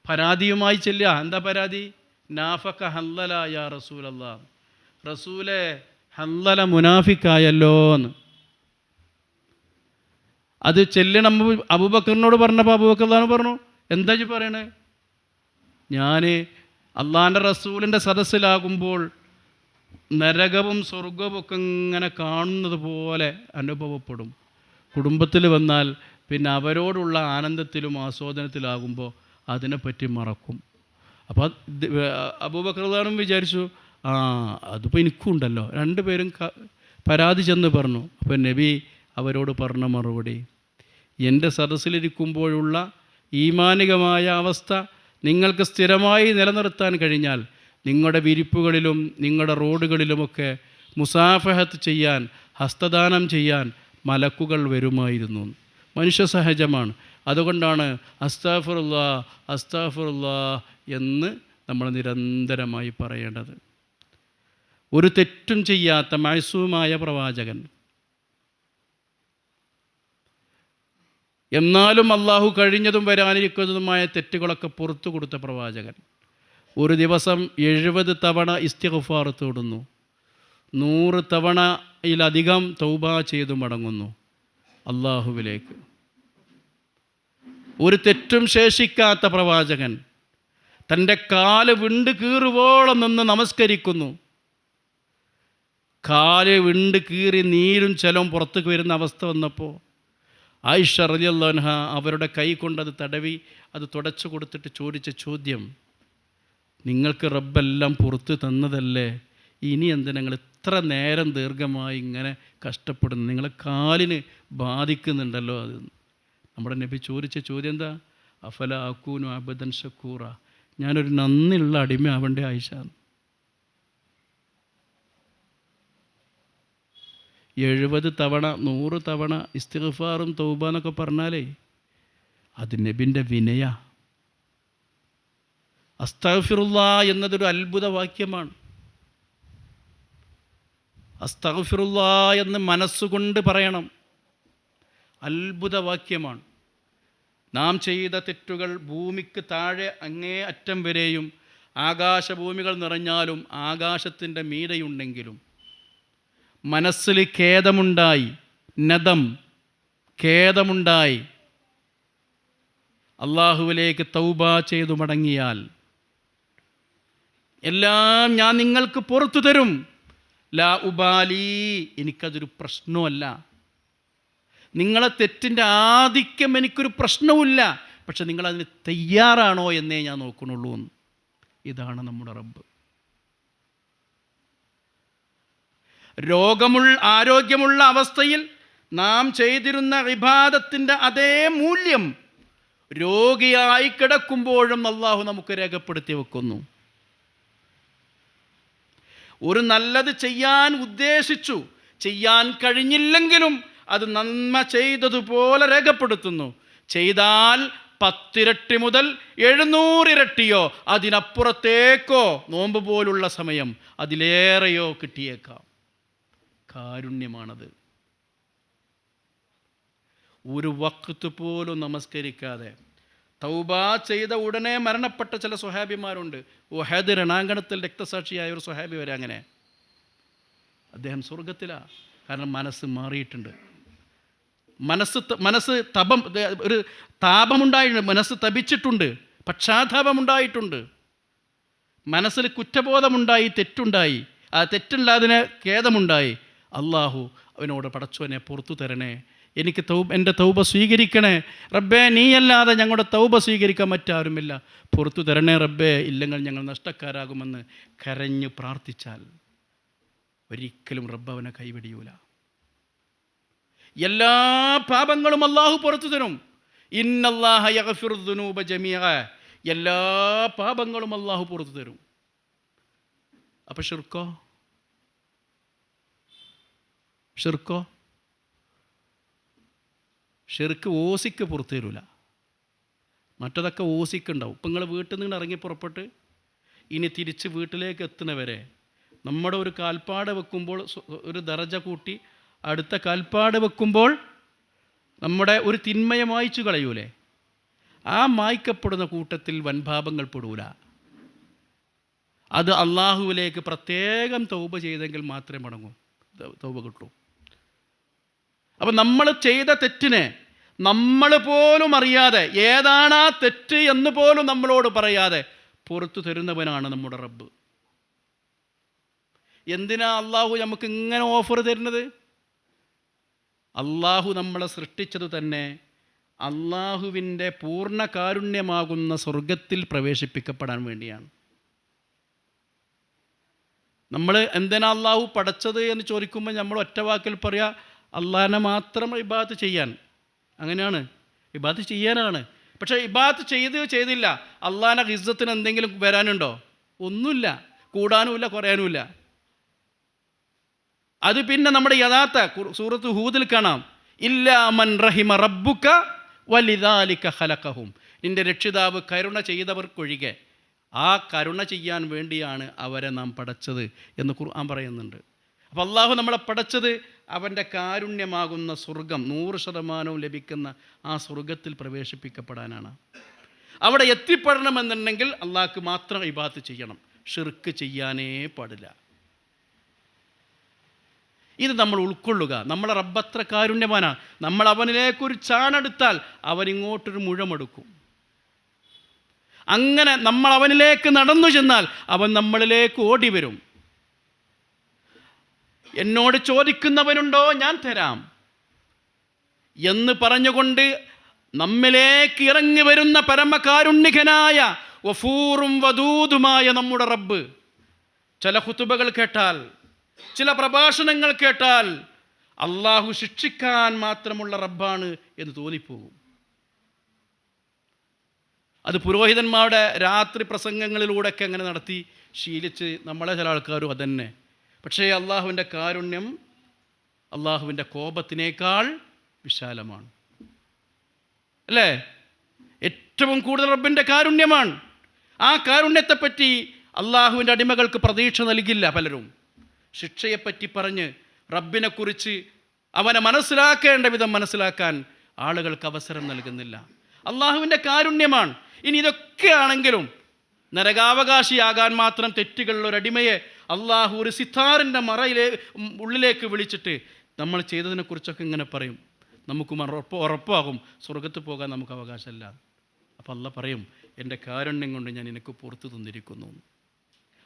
പരാതിയുമായി ചെല്ലുക. എന്താ പരാതി? നാഫക ഹൻദല യാ റസൂലല്ലാഹ്, റസൂലെ ഹൻദല മുനാഫിക്കായല്ലോ എന്ന്. അത് ചെല്ലണം അബൂബക്കറിനോട് പറഞ്ഞപ്പോൾ അബൂബക്കർ പറഞ്ഞു, എന്താ പറയണേ? ഞാൻ അള്ളാഹിൻ്റെ റസൂലിൻ്റെ സദസ്സിലാകുമ്പോൾ നരകവും സ്വർഗവും ഒക്കെ ഇങ്ങനെ കാണുന്നത് പോലെ അനുഭവപ്പെടും. കുടുംബത്തിൽ വന്നാൽ പിന്നെ അവരോടുള്ള ആനന്ദത്തിലും ആസ്വാദനത്തിലാകുമ്പോൾ അതിനെപ്പറ്റി മറക്കും. അപ്പോൾ അബൂബക്കർ വിചാരിച്ചു, അതിപ്പോൾ എനിക്കും ഉണ്ടല്ലോ. രണ്ടുപേരും പരാതി ചെന്ന് പറഞ്ഞു. അപ്പോൾ നബി അവരോട് പറഞ്ഞ മറുപടി, എൻ്റെ സദസ്സിലിരിക്കുമ്പോഴുള്ള ഈമാനികമായ അവസ്ഥ നിങ്ങൾക്ക് സ്ഥിരമായി നിലനിർത്താൻ കഴിഞ്ഞാൽ നിങ്ങളുടെ വിരിപ്പുകളിലും നിങ്ങളുടെ റോഡുകളിലുമൊക്കെ മുസാഫഹത്ത് ചെയ്യാൻ, ഹസ്തദാനം ചെയ്യാൻ മലക്കുകൾ വരുമായിരുന്നു. മനുഷ്യ സഹജമാണ്. അതുകൊണ്ടാണ് അസ്താഫിറുല്ലാഹ് അസ്താഫിറുല്ലാഹ് എന്ന് നമ്മൾ നിരന്തരമായി പറയേണ്ടത്. ഒരു തെറ്റും ചെയ്യാത്ത മഅ്സൂമായ പ്രവാചകൻ, എന്നാലും അള്ളാഹു കഴിഞ്ഞതും വരാനിരിക്കുന്നതുമായ തെറ്റുകളൊക്കെ പുറത്തു കൊടുത്ത പ്രവാചകൻ, ഒരു ദിവസം 70 തവണ ഇസ്തിഗ്ഫാർ തേടുന്നു, 100 തവണയിലധികം തൗബ ചെയ്തു മടങ്ങുന്നു അള്ളാഹുവിലേക്ക്. ഒരു തെറ്റും ശേഷിക്കാത്ത പ്രവാചകൻ തൻ്റെ കാല് വിണ്ട് കീറുവോളം നിന്ന് നമസ്കരിക്കുന്നു. കാല് വിണ്ട് കീറി നീരും ജലവും പുറത്തേക്ക് വരുന്ന അവസ്ഥ വന്നപ്പോൾ ആയിഷ റളിയല്ലാഹു അൻഹ അവരുടെ കൈ കൊണ്ടത് തടവി അത് തുടച്ചു കൊടുത്തിട്ട് ചോദിച്ച ചോദ്യം, നിങ്ങൾക്ക് റബ്ബെല്ലാം പുറത്ത് തന്നതല്ലേ, ഇനി എന്തിനാ നിങ്ങൾ ഇത്ര നേരം ദീർഘമായി ഇങ്ങനെ കഷ്ടപ്പെടുന്നു, നിങ്ങളെ കാലിന് ബാധിക്കുന്നുണ്ടല്ലോ അത്. നമ്മുടെ നബി ചോദിച്ച ചോദ്യം എന്താ? അഫല അക്കൂനു അബദൻ ഷക്കൂറ, ഞാനൊരു നന്ദിയുള്ള അടിമ ആവണ്ടേ ആയിഷ? 70 തവണ 100 തവണ ഇസ്തിഗ്ഫാറും തൗബ എന്നൊക്കെ പറഞ്ഞാലേ അത് നബിൻ്റെ വിനയ. അസ്തഗ്ഫിറുല്ലാ എന്നതൊരു അത്ഭുത വാക്യമാണ്. അസ്തഗ്ഫിറുല്ലാ എന്ന് മനസ്സുകൊണ്ട് പറയണം, അത്ഭുത വാക്യമാണ്. നാം ചെയ്ത തെറ്റുകൾ ഭൂമിക്ക് താഴെ അങ്ങേ അറ്റം വരെയും ആകാശഭൂമികൾ നിറഞ്ഞാലും ആകാശത്തിൻ്റെ മീതയുണ്ടെങ്കിലും മനസ്സിൽ ഖേദമുണ്ടായി, നദം ഖേദമുണ്ടായി അള്ളാഹുവിലേക്ക് തൗബ ചെയ്തു മടങ്ങിയാൽ എല്ലാം ഞാൻ നിങ്ങൾക്ക് പുറത്തു തരും. ലാ ഉബാലി, എനിക്കതൊരു പ്രശ്നമല്ല. നിങ്ങളെ തെറ്റിൻ്റെ ആധിക്യം എനിക്കൊരു പ്രശ്നവുമില്ല, പക്ഷെ നിങ്ങളതിന് തയ്യാറാണോ എന്നേ ഞാൻ നോക്കണുള്ളൂ. ഇതാണ് നമ്മുടെ റബ്ബ്. ആരോഗ്യമുള്ള അവസ്ഥയിൽ നാം ചെയ്തിരുന്ന ഇബാദത്തിൻ്റെ അതേ മൂല്യം രോഗിയായി കിടക്കുമ്പോഴും അള്ളാഹു നമുക്ക് രേഖപ്പെടുത്തി വെക്കുന്നു. ഒരു നല്ലത് ചെയ്യാൻ ഉദ്ദേശിച്ചു, ചെയ്യാൻ കഴിഞ്ഞില്ലെങ്കിലും അത് നന്മ ചെയ്തതുപോലെ രേഖപ്പെടുത്തുന്നു. ചെയ്താൽ 10 ഇരട്ടി മുതൽ 700 ഇരട്ടിയോ അതിനപ്പുറത്തേക്കോ നോമ്പ് പോലുള്ള സമയം അതിലേറെയോ കിട്ടിയേക്കാം. കാരുണ്യമാണത്. ഒരു വഖ്ത് പോലും നമസ്കരിക്കാതെ തൗബ ചെയ്ത ഉടനെ മരണപ്പെട്ട ചില സ്വഹാബിമാരുണ്ട്. ഉഹദ് രണാങ്കണത്തിൽ രക്തസാക്ഷിയായ ഒരു സ്വഹാബി വരെ അങ്ങനെ. അദ്ദേഹം സ്വർഗത്തിലാണ്. കാരണം മനസ്സ് മാറിയിട്ടുണ്ട്. മനസ്സ് ഒരു താപമുണ്ടായിട്ടുണ്ട്, മനസ്സ് തപിച്ചിട്ടുണ്ട്, പക്ഷാതാപമുണ്ടായിട്ടുണ്ട്, മനസ്സിൽ കുറ്റബോധമുണ്ടായി, തെറ്റുണ്ടായി, ആ തെറ്റുള്ളതിന് ഖേദമുണ്ടായി. അള്ളാഹു അവനോട് പടച്ചോനെ പുറത്തു തരണേ, എനിക്ക് എൻ്റെ തൗബ സ്വീകരിക്കണേ റബ്ബേ, നീയല്ലാതെ ഞങ്ങളുടെ തൗബ സ്വീകരിക്കാൻ മറ്റാരുമില്ല, പുറത്തു തരണേ റബ്ബേ, ഇല്ലെങ്കിൽ ഞങ്ങൾ നഷ്ടക്കാരാകുമെന്ന് കരഞ്ഞു പ്രാർത്ഥിച്ചാൽ ഒരിക്കലും റബ്ബ് അവനെ കൈവെടിയൂല. എല്ലാ പാപങ്ങളും അള്ളാഹു പുറത്തു തരും. ഇന്നല്ലാഹ യഗ്ഫിറു ദുനൂബ ജമീഅ, എല്ലാ പാപങ്ങളും അള്ളാഹു പുറത്തു തരും. അപ്പം ഷിർക്കോ ഷിർക്ക് ഓസിക്ക് പുറത്തു തരില്ല. മറ്റതൊക്കെ ഓസിക്കുണ്ടാവും. ഇപ്പം നിങ്ങൾ വീട്ടിൽ നിന്ന് ഇറങ്ങി പുറപ്പെട്ട് ഇനി തിരിച്ച് വീട്ടിലേക്ക് എത്തുന്നവരെ നമ്മുടെ ഒരു കാൽപ്പാട് വെക്കുമ്പോൾ ഒരു ദറജ കൂട്ടി അടുത്ത കാൽപ്പാട് വെക്കുമ്പോൾ നമ്മുടെ ഒരു തിന്മയെ മായ്ച്ചു കളയൂലേ, ആ മായ്ക്കപ്പെടുന്ന കൂട്ടത്തിൽ വൻപാപങ്ങൾ പെടൂല. അത് അള്ളാഹുവിലേക്ക് പ്രത്യേകം തൗബ ചെയ്തെങ്കിൽ മാത്രമേ മടങ്ങൂ, തൗബ കിട്ടൂ. അപ്പം നമ്മൾ ചെയ്ത തെറ്റിനെ നമ്മൾ പോലും അറിയാതെ, ഏതാണ് ആ തെറ്റ് എന്ന് പോലും നമ്മളോട് പറയാതെ പുറത്തു തരുന്നവനാണ് നമ്മുടെ റബ്ബ്. എന്തിനാ അള്ളാഹു നമുക്ക് ഇങ്ങനെ ഓഫർ തരുന്നത്? അള്ളാഹു നമ്മളെ സൃഷ്ടിച്ചത് തന്നെ അള്ളാഹുവിൻ്റെ പൂർണ്ണ കാരുണ്യമാകുന്ന സ്വർഗത്തിൽ പ്രവേശിപ്പിക്കപ്പെടാൻ വേണ്ടിയാണ്. നമ്മൾ എന്തിനാ അള്ളാഹു പടച്ചത് എന്ന് ചോദിക്കുമ്പോൾ നമ്മൾ ഒറ്റ വാക്കിൽ പറയാ, അള്ളാഹിനെ മാത്രം ഇബാദത്ത് ചെയ്യാൻ. അങ്ങനെയാണ്, ഇബാദത്ത് ചെയ്യാനാണ്. പക്ഷേ ഇബാദത്ത് ചെയ്തില്ല അള്ളാഹിൻ്റെ ഇസ്സത്തിന് എന്തെങ്കിലും വരാനുണ്ടോ? ഒന്നുമില്ല, കൂടാനുമില്ല, കുറയാനുമില്ല. അത് പിന്നെ നമ്മുടെ യഥാർത്ഥ സൂറത്ത് ഹൂദിൽ കാണാം, ഇല്ലാ മൻ റഹിമ റബ്ബുക വലിദാലിക ഖലഖഹും, നിൻ്റെ രക്ഷിതാവ് കരുണ ചെയ്തവർക്കൊഴികെ, ആ കരുണ ചെയ്യാൻ വേണ്ടിയാണ് അവരെ നാം പടച്ചത് എന്ന് ഖുർആൻ പറയുന്നുണ്ട്. അപ്പോൾ അള്ളാഹു നമ്മളെ പടച്ചത് അവൻ്റെ കാരുണ്യമാകുന്ന സ്വർഗം 100% ലഭിക്കുന്ന ആ സ്വർഗത്തിൽ പ്രവേശിപ്പിക്കപ്പെടാനാണ്. അവിടെ എത്തിപ്പെടണമെന്നുണ്ടെങ്കിൽ അള്ളാഹ്ക്ക് മാത്രം ഇബാദത്ത് ചെയ്യണം, ഷിർക്ക് ചെയ്യാനേ പാടില്ല. ഇത് നമ്മൾ ഉൾക്കൊള്ളുക. നമ്മളെ റബ്ബത്ര കാരുണ്യവാനാണ്. നമ്മൾ അവനിലേക്കൊരു ചാണെടുത്താൽ അവനിങ്ങോട്ടൊരു മുഴമെടുക്കും. അങ്ങനെ നമ്മൾ അവനിലേക്ക് നടന്നു ചെന്നാൽ അവൻ നമ്മളിലേക്ക് ഓടി വരും. എന്നോട് ചോദിക്കുന്നവനുണ്ടോ ഞാൻ തരാം എന്ന് പറഞ്ഞുകൊണ്ട് നമ്മിലേക്ക് ഇറങ്ങി വരുന്ന പരമകാരുണ്യകനായ വഫൂറും വദൂദുമായ നമ്മുടെ റബ്ബ്. ചില ഖുതുബകൾ കേട്ടാൽ, ചില പ്രഭാഷണങ്ങൾ കേട്ടാൽ അള്ളാഹു ശിക്ഷിക്കാൻ മാത്രമുള്ള റബ്ബാണ് എന്ന് തോന്നിപ്പോകും. അത് പുരോഹിതന്മാരുടെ രാത്രി പ്രസംഗങ്ങളിലൂടെയൊക്കെ അങ്ങനെ നടത്തി ശീലിച്ച് നമ്മളെ ചില ആൾക്കാരും അതന്നെ. പക്ഷേ അള്ളാഹുവിൻ്റെ കാരുണ്യം അള്ളാഹുവിൻ്റെ കോപത്തിനേക്കാൾ വിശാലമാണ്, അല്ലേ? ഏറ്റവും കൂടുതൽ റബ്ബിൻ്റെ കാരുണ്യമാണ്. ആ കാരുണ്യത്തെപ്പറ്റി അള്ളാഹുവിൻ്റെ അടിമകൾക്ക് പ്രതീക്ഷ നൽകില്ല പലരും. ശിക്ഷയെപ്പറ്റി പറഞ്ഞ് റബ്ബിനെക്കുറിച്ച് അവനെ മനസ്സിലാക്കേണ്ട വിധം മനസ്സിലാക്കാൻ ആളുകൾക്ക് അവസരം നൽകുന്നില്ല. അള്ളാഹുവിൻ്റെ കാരുണ്യമാണ്. ഇനി ഇതൊക്കെയാണെങ്കിലും നരകാവകാശിയാകാൻ മാത്രം തെറ്റുകളിലൊരടിമയെ അള്ളാഹു ഒരു സിത്താറിൻ്റെ ഉള്ളിലേക്ക് വിളിച്ചിട്ട് നമ്മൾ ചെയ്തതിനെക്കുറിച്ചൊക്കെ ഇങ്ങനെ പറയും. നമുക്ക് ഉറപ്പാകും സ്വർഗത്ത് പോകാൻ നമുക്ക് അവകാശമല്ല. അപ്പോൾ അള്ളാഹ് പറയും, എൻ്റെ കാരുണ്യം കൊണ്ട് ഞാൻ നിനക്ക് പുറത്തു തന്നിരിക്കുന്നു.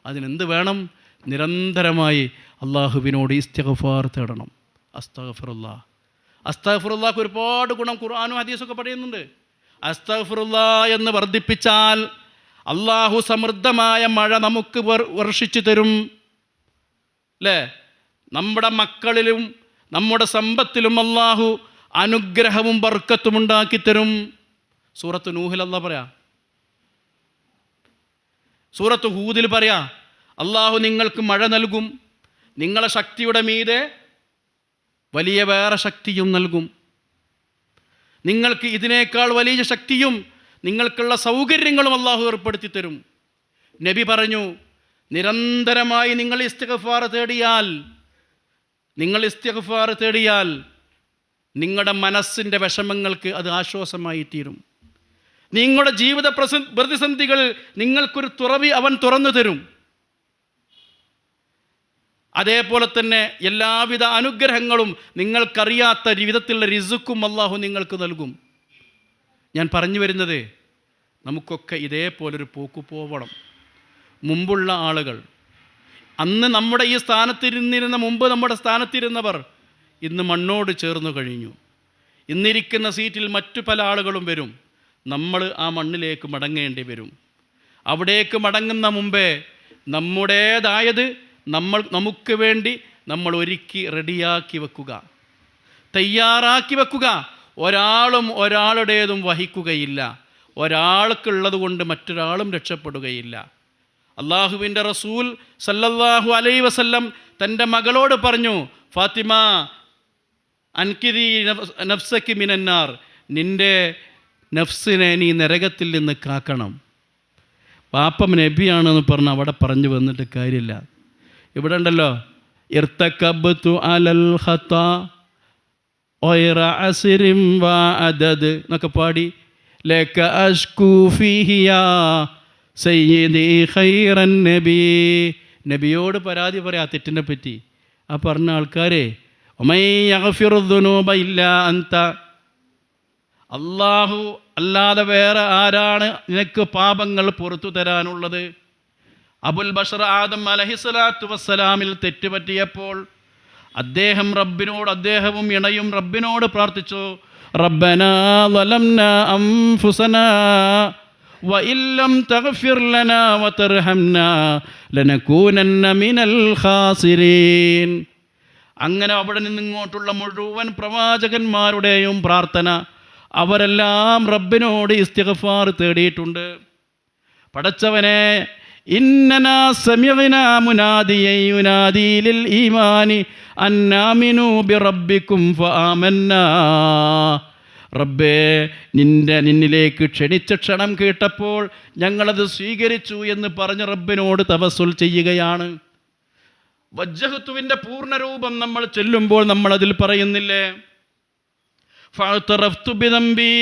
അതിനെന്ത് വേണം? നിരന്തരമായി അള്ളാഹുവിനോട് ഇസ്തിഗ്ഫാർ തേടണം. അസ്തഗ്ഫിറുല്ലാഹ്. അസ്തഗ്ഫിറുല്ലാഹ്ക്ക് ഒരുപാട് ഗുണം ഖുർആനും ഹദീസൊക്കെ പറയുന്നുണ്ട്. അസ്തഗ്ഫിറുല്ലാഹ് എന്ന് വർദ്ധിപ്പിച്ചാൽ അള്ളാഹു സമൃദ്ധമായ മഴ നമുക്ക് വർഷിച്ചു തരും, അല്ലേ? നമ്മുടെ മക്കളിലും നമ്മുടെ സമ്പത്തിലും അള്ളാഹു അനുഗ്രഹവും ബർക്കത്തും ഉണ്ടാക്കി തരും. സൂറത്ത് നൂഹിൽ അല്ലാഹ് പറയാ, സൂറത്ത് ഹൂദിൽ പറയാ, അള്ളാഹു നിങ്ങൾക്ക് മഴ നൽകും, നിങ്ങളെ ശക്തിയുടെ മീതെ വലിയ വേറെ ശക്തിയും നൽകും, നിങ്ങൾക്ക് ഇതിനേക്കാൾ വലിയ ശക്തിയും നിങ്ങൾക്കുള്ള സൗകര്യങ്ങളും അള്ളാഹു ഏർപ്പെടുത്തി തരും. നബി പറഞ്ഞു, നിരന്തരമായി നിങ്ങൾ ഇസ്തിഗ്ഫാർ തേടിയാൽ നിങ്ങളുടെ മനസ്സിൻ്റെ വിഷമങ്ങൾക്ക് അത് ആശ്വാസമായി തീരും. നിങ്ങളുടെ ജീവിത പ്രതിസന്ധികൾ നിങ്ങൾക്കൊരു തുറവി അവൻ തുറന്നു തരും. അതേപോലെ തന്നെ എല്ലാവിധ അനുഗ്രഹങ്ങളും നിങ്ങൾക്കറിയാത്ത വിധത്തിലുള്ള റിസുക്കും അള്ളാഹു നിങ്ങൾക്ക് നൽകും. ഞാൻ പറഞ്ഞു വരുന്നത്, നമുക്കൊക്കെ ഇതേപോലൊരു പോക്ക് പോവണം. മുമ്പുള്ള ആളുകൾ, അന്ന് നമ്മുടെ ഈ സ്ഥാനത്തിരുന്നിരുന്ന മുമ്പ് നമ്മുടെ സ്ഥാനത്തിരുന്നവർ ഇന്ന് മണ്ണോട് ചേർന്നു കഴിഞ്ഞു. ഇന്നിരിക്കുന്ന സീറ്റിൽ മറ്റു പല ആളുകളും വരും. നമ്മൾ ആ മണ്ണിലേക്ക് മടങ്ങേണ്ടി വരും. അവിടേക്ക് മടങ്ങുന്ന മുമ്പേ നമ്മുടേതായത് നമുക്ക് വേണ്ടി നമ്മൾ ഒരുക്കി റെഡിയാക്കി വെക്കുക, തയ്യാറാക്കി വെക്കുക. ഒരാളും ഒരാളുടേതും വഹിക്കുകയില്ല. ഒരാൾക്കുള്ളത് കൊണ്ട് മറ്റൊരാളും രക്ഷപ്പെടുകയില്ല. അള്ളാഹുവിൻ്റെ റസൂൽ സല്ലല്ലാഹു അലൈഹി വസല്ലം തൻ്റെ മകളോട് പറഞ്ഞു, ഫാത്തിമ അൻകിരി നഫ്സക്കി മിനന്നാർ, നിൻ്റെ നഫ്സിനെ നീ നരകത്തിൽ നിന്ന് കാക്കണം. പാപ്പം നബിയാണെന്ന് പറഞ്ഞ് അവിടെ പറഞ്ഞു വന്നിട്ട് കാര്യമില്ല. ഇവിടെ ഉണ്ടല്ലോ, ഇർതകബ്തു അലൽ ഖതാ ഗൈറ അസ്രിൻ വഅദദ് എന്നൊക്കെ പാടി, ലക അഷ്കു ഫീഹി യാ സയ്യിദി ഖൈറൻ നബി, നബിയോട് പരാതി പറയാ തെറ്റിനെ പറ്റി. ആ പറഞ്ഞ ആൾക്കാരെ, വമൻ യഗ്ഫിറു ദുനൂബ ഇല്ലാ അൻത, അള്ളാഹു അല്ലാതെ വേറെ ആരാണ് നിനക്ക് പാപങ്ങൾ പുറത്തു തരാനുള്ളത്? അബുൽ ബഷർ ആദം അലൈഹിസ്സലാത്തു വസ്സലാമിൽ തെറ്റുപറ്റിയപ്പോൾ അദ്ദേഹവും ഇണയും റബ്ബിനോട് പ്രാർത്ഥിച്ചു, റബ്ബനാ ളലംനാ അൻഫുസനാ വഇല്ലം തഗ്ഫിർ ലനാ വതർഹംനാ ലനകൂനന്ന മിനൽ ഖാസിരീൻ. അങ്ങനെ അവിടെ നിന്നിങ്ങോട്ടുള്ള മുഴുവൻ പ്രവാചകന്മാരുടെയും പ്രാർത്ഥന, അവരെല്ലാം റബ്ബിനോട് ഇസ്തിഗ്ഫാർ തേടിയിട്ടുണ്ട്. പടച്ചവനെ, ഇന്നനാ സമിഅനാ മുനാദിയൻ യുനാദി ലിൽ ഈമാനി അന്നാമിനു ബിറബ്ബിക്കും ഫആമന്നാ, റബ്ബേ നിന്നിലേക്ക് ക്ഷണിച്ച ക്ഷണം കേട്ടപ്പോൾ ഞങ്ങളത് സ്വീകരിച്ചു എന്ന് പറഞ്ഞ് റബ്ബിനോട് തവസ്സുൽ ചെയ്യുകയാണ്. വജ്ജഹത്തുവിൻ്റെ പൂർണ്ണരൂപം നമ്മൾ ചൊല്ലുമ്പോൾ നമ്മളതിൽ പറയുന്നില്ലേ, ഫഅ്തറഫ്തു ബിദംബി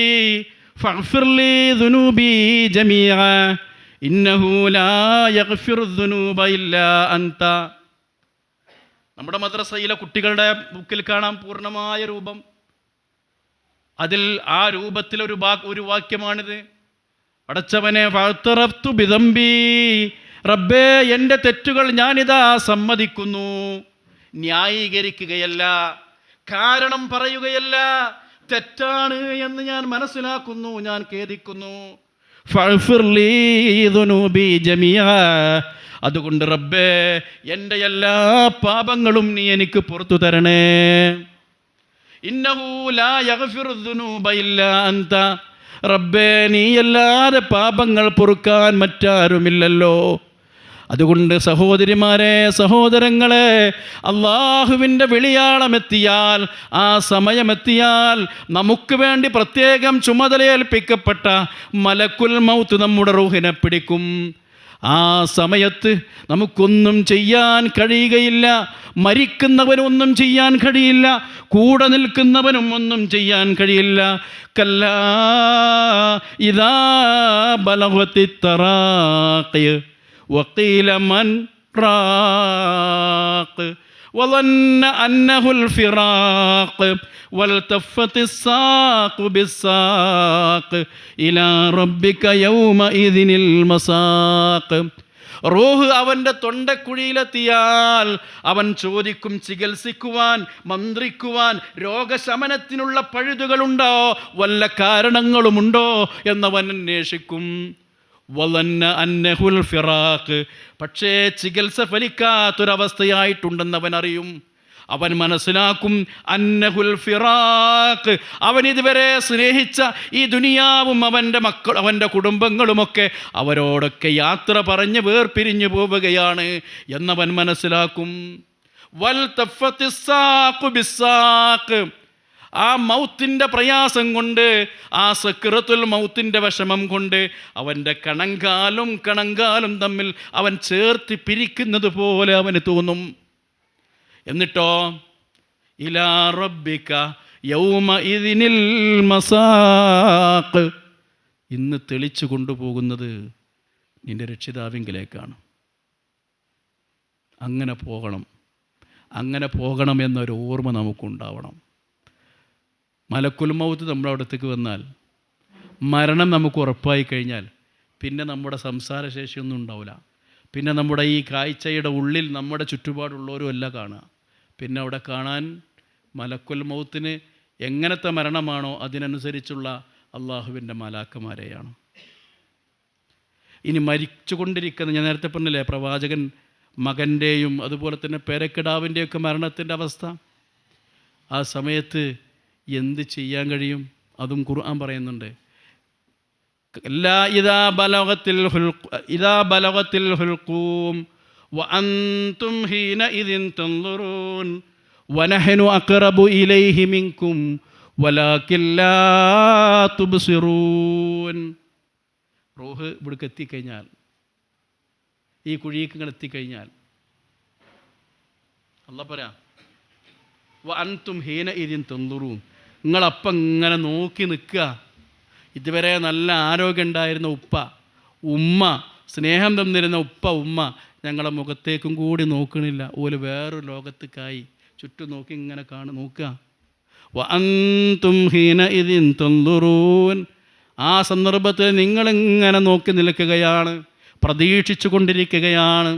ഫഗ്ഫിർ ലീ ദുനൂബി ജമീഅ ഇന്നഹു ലാ യഗ്ഫിറു ദുനൂബ ഇല്ലാ അൻത. നമ്മുടെ മദ്രസയിലെ കുട്ടികളുടെ ബുക്കിൽ കാണാം പൂർണ്ണമായ രൂപം. അതിൽ ആ രൂപത്തിൽ ഒരു വാക്യമാണിത്. പടച്ചവനെ, ഫഅ്തറഫ്തു ബിദംബി, റബ്ബേ എൻ്റെ തെറ്റുകൾ ഞാനിതാ സമ്മതിക്കുന്നു. ന്യായീകരിക്കുകയല്ല, കാരണം പറയുകയല്ല, തെറ്റാണ് എന്ന് ഞാൻ മനസ്സിലാക്കുന്നു, ഞാൻ ഖേദിക്കുന്നു. ഫഗ്ഫിർ ലീ ദുനൂബി ജമീഅ, അതുകൊണ്ട് റബ്ബേ എൻ്റെ എല്ലാ പാപങ്ങളും നീ എനിക്ക് പുറത്തു തരണേ. ഇന്നഹു ലാ യഗ്ഫിറു ദുനൂബ ഇല്ലാ അൻത, റബ്ബേ നീയല്ലാതെ പാപങ്ങൾ പൊറുക്കാൻ മറ്റാരുമില്ലല്ലോ. അതുകൊണ്ട് സഹോദരിമാരെ, സഹോദരങ്ങളെ, അള്ളാഹുവിൻ്റെ വിളിയാളമെത്തിയാൽ, ആ സമയമെത്തിയാൽ, നമുക്ക് വേണ്ടി പ്രത്യേകം ചുമതലയേൽപ്പിക്കപ്പെട്ട മലക്കുൽ മൗത്ത് നമ്മുടെ റൂഹിനെ പിടിക്കും. ആ സമയത്ത് നമുക്കൊന്നും ചെയ്യാൻ കഴിയുകയില്ല. മരിക്കുന്നവനൊന്നും ചെയ്യാൻ കഴിയില്ല, കൂടെ നിൽക്കുന്നവനും ഒന്നും ചെയ്യാൻ കഴിയില്ല. കല്ലാ ഇദാ ബലഗത്തി തറാഖി വഖീല മൻ റാഖ് വظن أنه الفراق والتفت الساق بالساق إلى ربك يومئذ المساق. റൂഹ് അവൻ്റെ തൊണ്ടക്കുഴിയിലെത്തിയാൽ അവൻ ചോദിക്കും, ചികിത്സിക്കുവാൻ, മന്ത്രിക്കുവാൻ, രോഗശമനത്തിനുള്ള പഴുതുകളുണ്ടോ, വല്ല കാരണങ്ങളുമുണ്ടോ എന്നവൻ അന്വേഷിക്കും. വലന്ന അന്നഹുൽ ഫിറാഖ്, പക്ഷേ ചികിത്സ ഫലിക്കാത്തൊരവസ്ഥയായിട്ടുണ്ടെന്ന് അവൻ അറിയും. അവൻ മനസ്സിലാക്കും അന്നഹുൽ ഫിറാഖ്, അവൻ ഇതുവരെ സ്നേഹിച്ച ഈ ദുനിയാവും അവൻ്റെ മക്കൾ, അവൻ്റെ കുടുംബങ്ങളുമൊക്കെ അവരോടൊക്കെ യാത്ര പറഞ്ഞ് വേർപിരിഞ്ഞു പോവുകയാണ് എന്നവൻ മനസ്സിലാക്കും. വൽ തഫത്തിസ്സാഖു ബിസ്സാഖ്, ആ മൗത്തിൻ്റെ പ്രയാസം കൊണ്ട്, ആ സക്രത്തുൽ മൗത്തിൻ്റെ വിഷമം കൊണ്ട് അവൻ്റെ കണങ്കാലും തമ്മിൽ അവൻ ചേർത്ത് പിരിക്കുന്നത് പോലെ അവന് തോന്നും. എന്നിട്ടോ ഇലാ റബ്ബിക യൗമഇദിനിൽ മസാഖ്, ഇന്ന് തെളിച്ചു കൊണ്ടുപോകുന്നത് നിൻ്റെ രക്ഷിതാവിങ്കിലേക്കാണ്. അങ്ങനെ പോകണം എന്നൊരു ഓർമ്മ നമുക്കുണ്ടാവണം. മലക്കുൽ മൗത്ത് നമ്മുടെ അടുത്തേക്ക് വന്നാൽ, മരണം നമുക്ക് ഉറപ്പായി കഴിഞ്ഞാൽ പിന്നെ നമ്മുടെ സംസാരശേഷിയൊന്നും ഉണ്ടാവില്ല. പിന്നെ നമ്മുടെ ഈ കാഴ്ചയുടെ ഉള്ളിൽ നമ്മുടെ ചുറ്റുപാടുള്ളവരും അല്ല കാണുക. പിന്നെ അവിടെ കാണാൻ മലക്കുൽ മൗത്തിന് എങ്ങനത്തെ മരണമാണോ അതിനനുസരിച്ചുള്ള അള്ളാഹുവിൻ്റെ മലാക്കമാരെയാണ്. ഇനി മരിച്ചുകൊണ്ടിരിക്കുന്ന, ഞാൻ നേരത്തെ പറഞ്ഞില്ലേ, പ്രവാചകൻ മകൻ്റെയും അതുപോലെ തന്നെ പേരക്കിടാവിൻ്റെയൊക്കെ മരണത്തിൻ്റെ അവസ്ഥ, ആ സമയത്ത് എന്ത് ചെയ്യാൻ കഴിയും? അതും ഖുർആൻ പറയുന്നുണ്ട്. ഇദാ ബലഗത്തിൽ ഹുൽഖൂം വഅൻതും ഹീനഇദിൻ തൻദുറൂൻ വനഹ്നു അഖ്റബു ഇലൈഹി മിൻകും വലാകിൻ ലാ തുബ്സിറൂൻ. റൂഹ് ഇവിടേക്ക് എത്തിക്കഴിഞ്ഞാൽ, ഈ കുഴിക്ക് ഇങ്ങനെ എത്തിക്കഴിഞ്ഞാൽ, അല്ലാഹ് പറയാം വഅൻതും ഹീനഇദിൻ തൻദുറൂൻ, നിങ്ങളപ്പം ഇങ്ങനെ നോക്കി നിൽക്കുക. ഇതുവരെ നല്ല ആരോഗ്യം ഉണ്ടായിരുന്ന ഉമ്മ, സ്നേഹം തന്നിരുന്ന ഉമ്മ ഞങ്ങളെ മുഖത്തേക്കും കൂടി നോക്കണില്ല. ഓല് വേറൊരു ലോകത്തേക്കായി ചുറ്റും നോക്കി ഇങ്ങനെ നോക്കുക. വഅൻതും ഹീനഇദിൻ തൻദുറൂൻ, ആ സന്ദർഭത്തിൽ നിങ്ങളിങ്ങനെ നോക്കി നിൽക്കുകയാണ്, പ്രതീക്ഷിച്ചു കൊണ്ടിരിക്കുകയാണ്.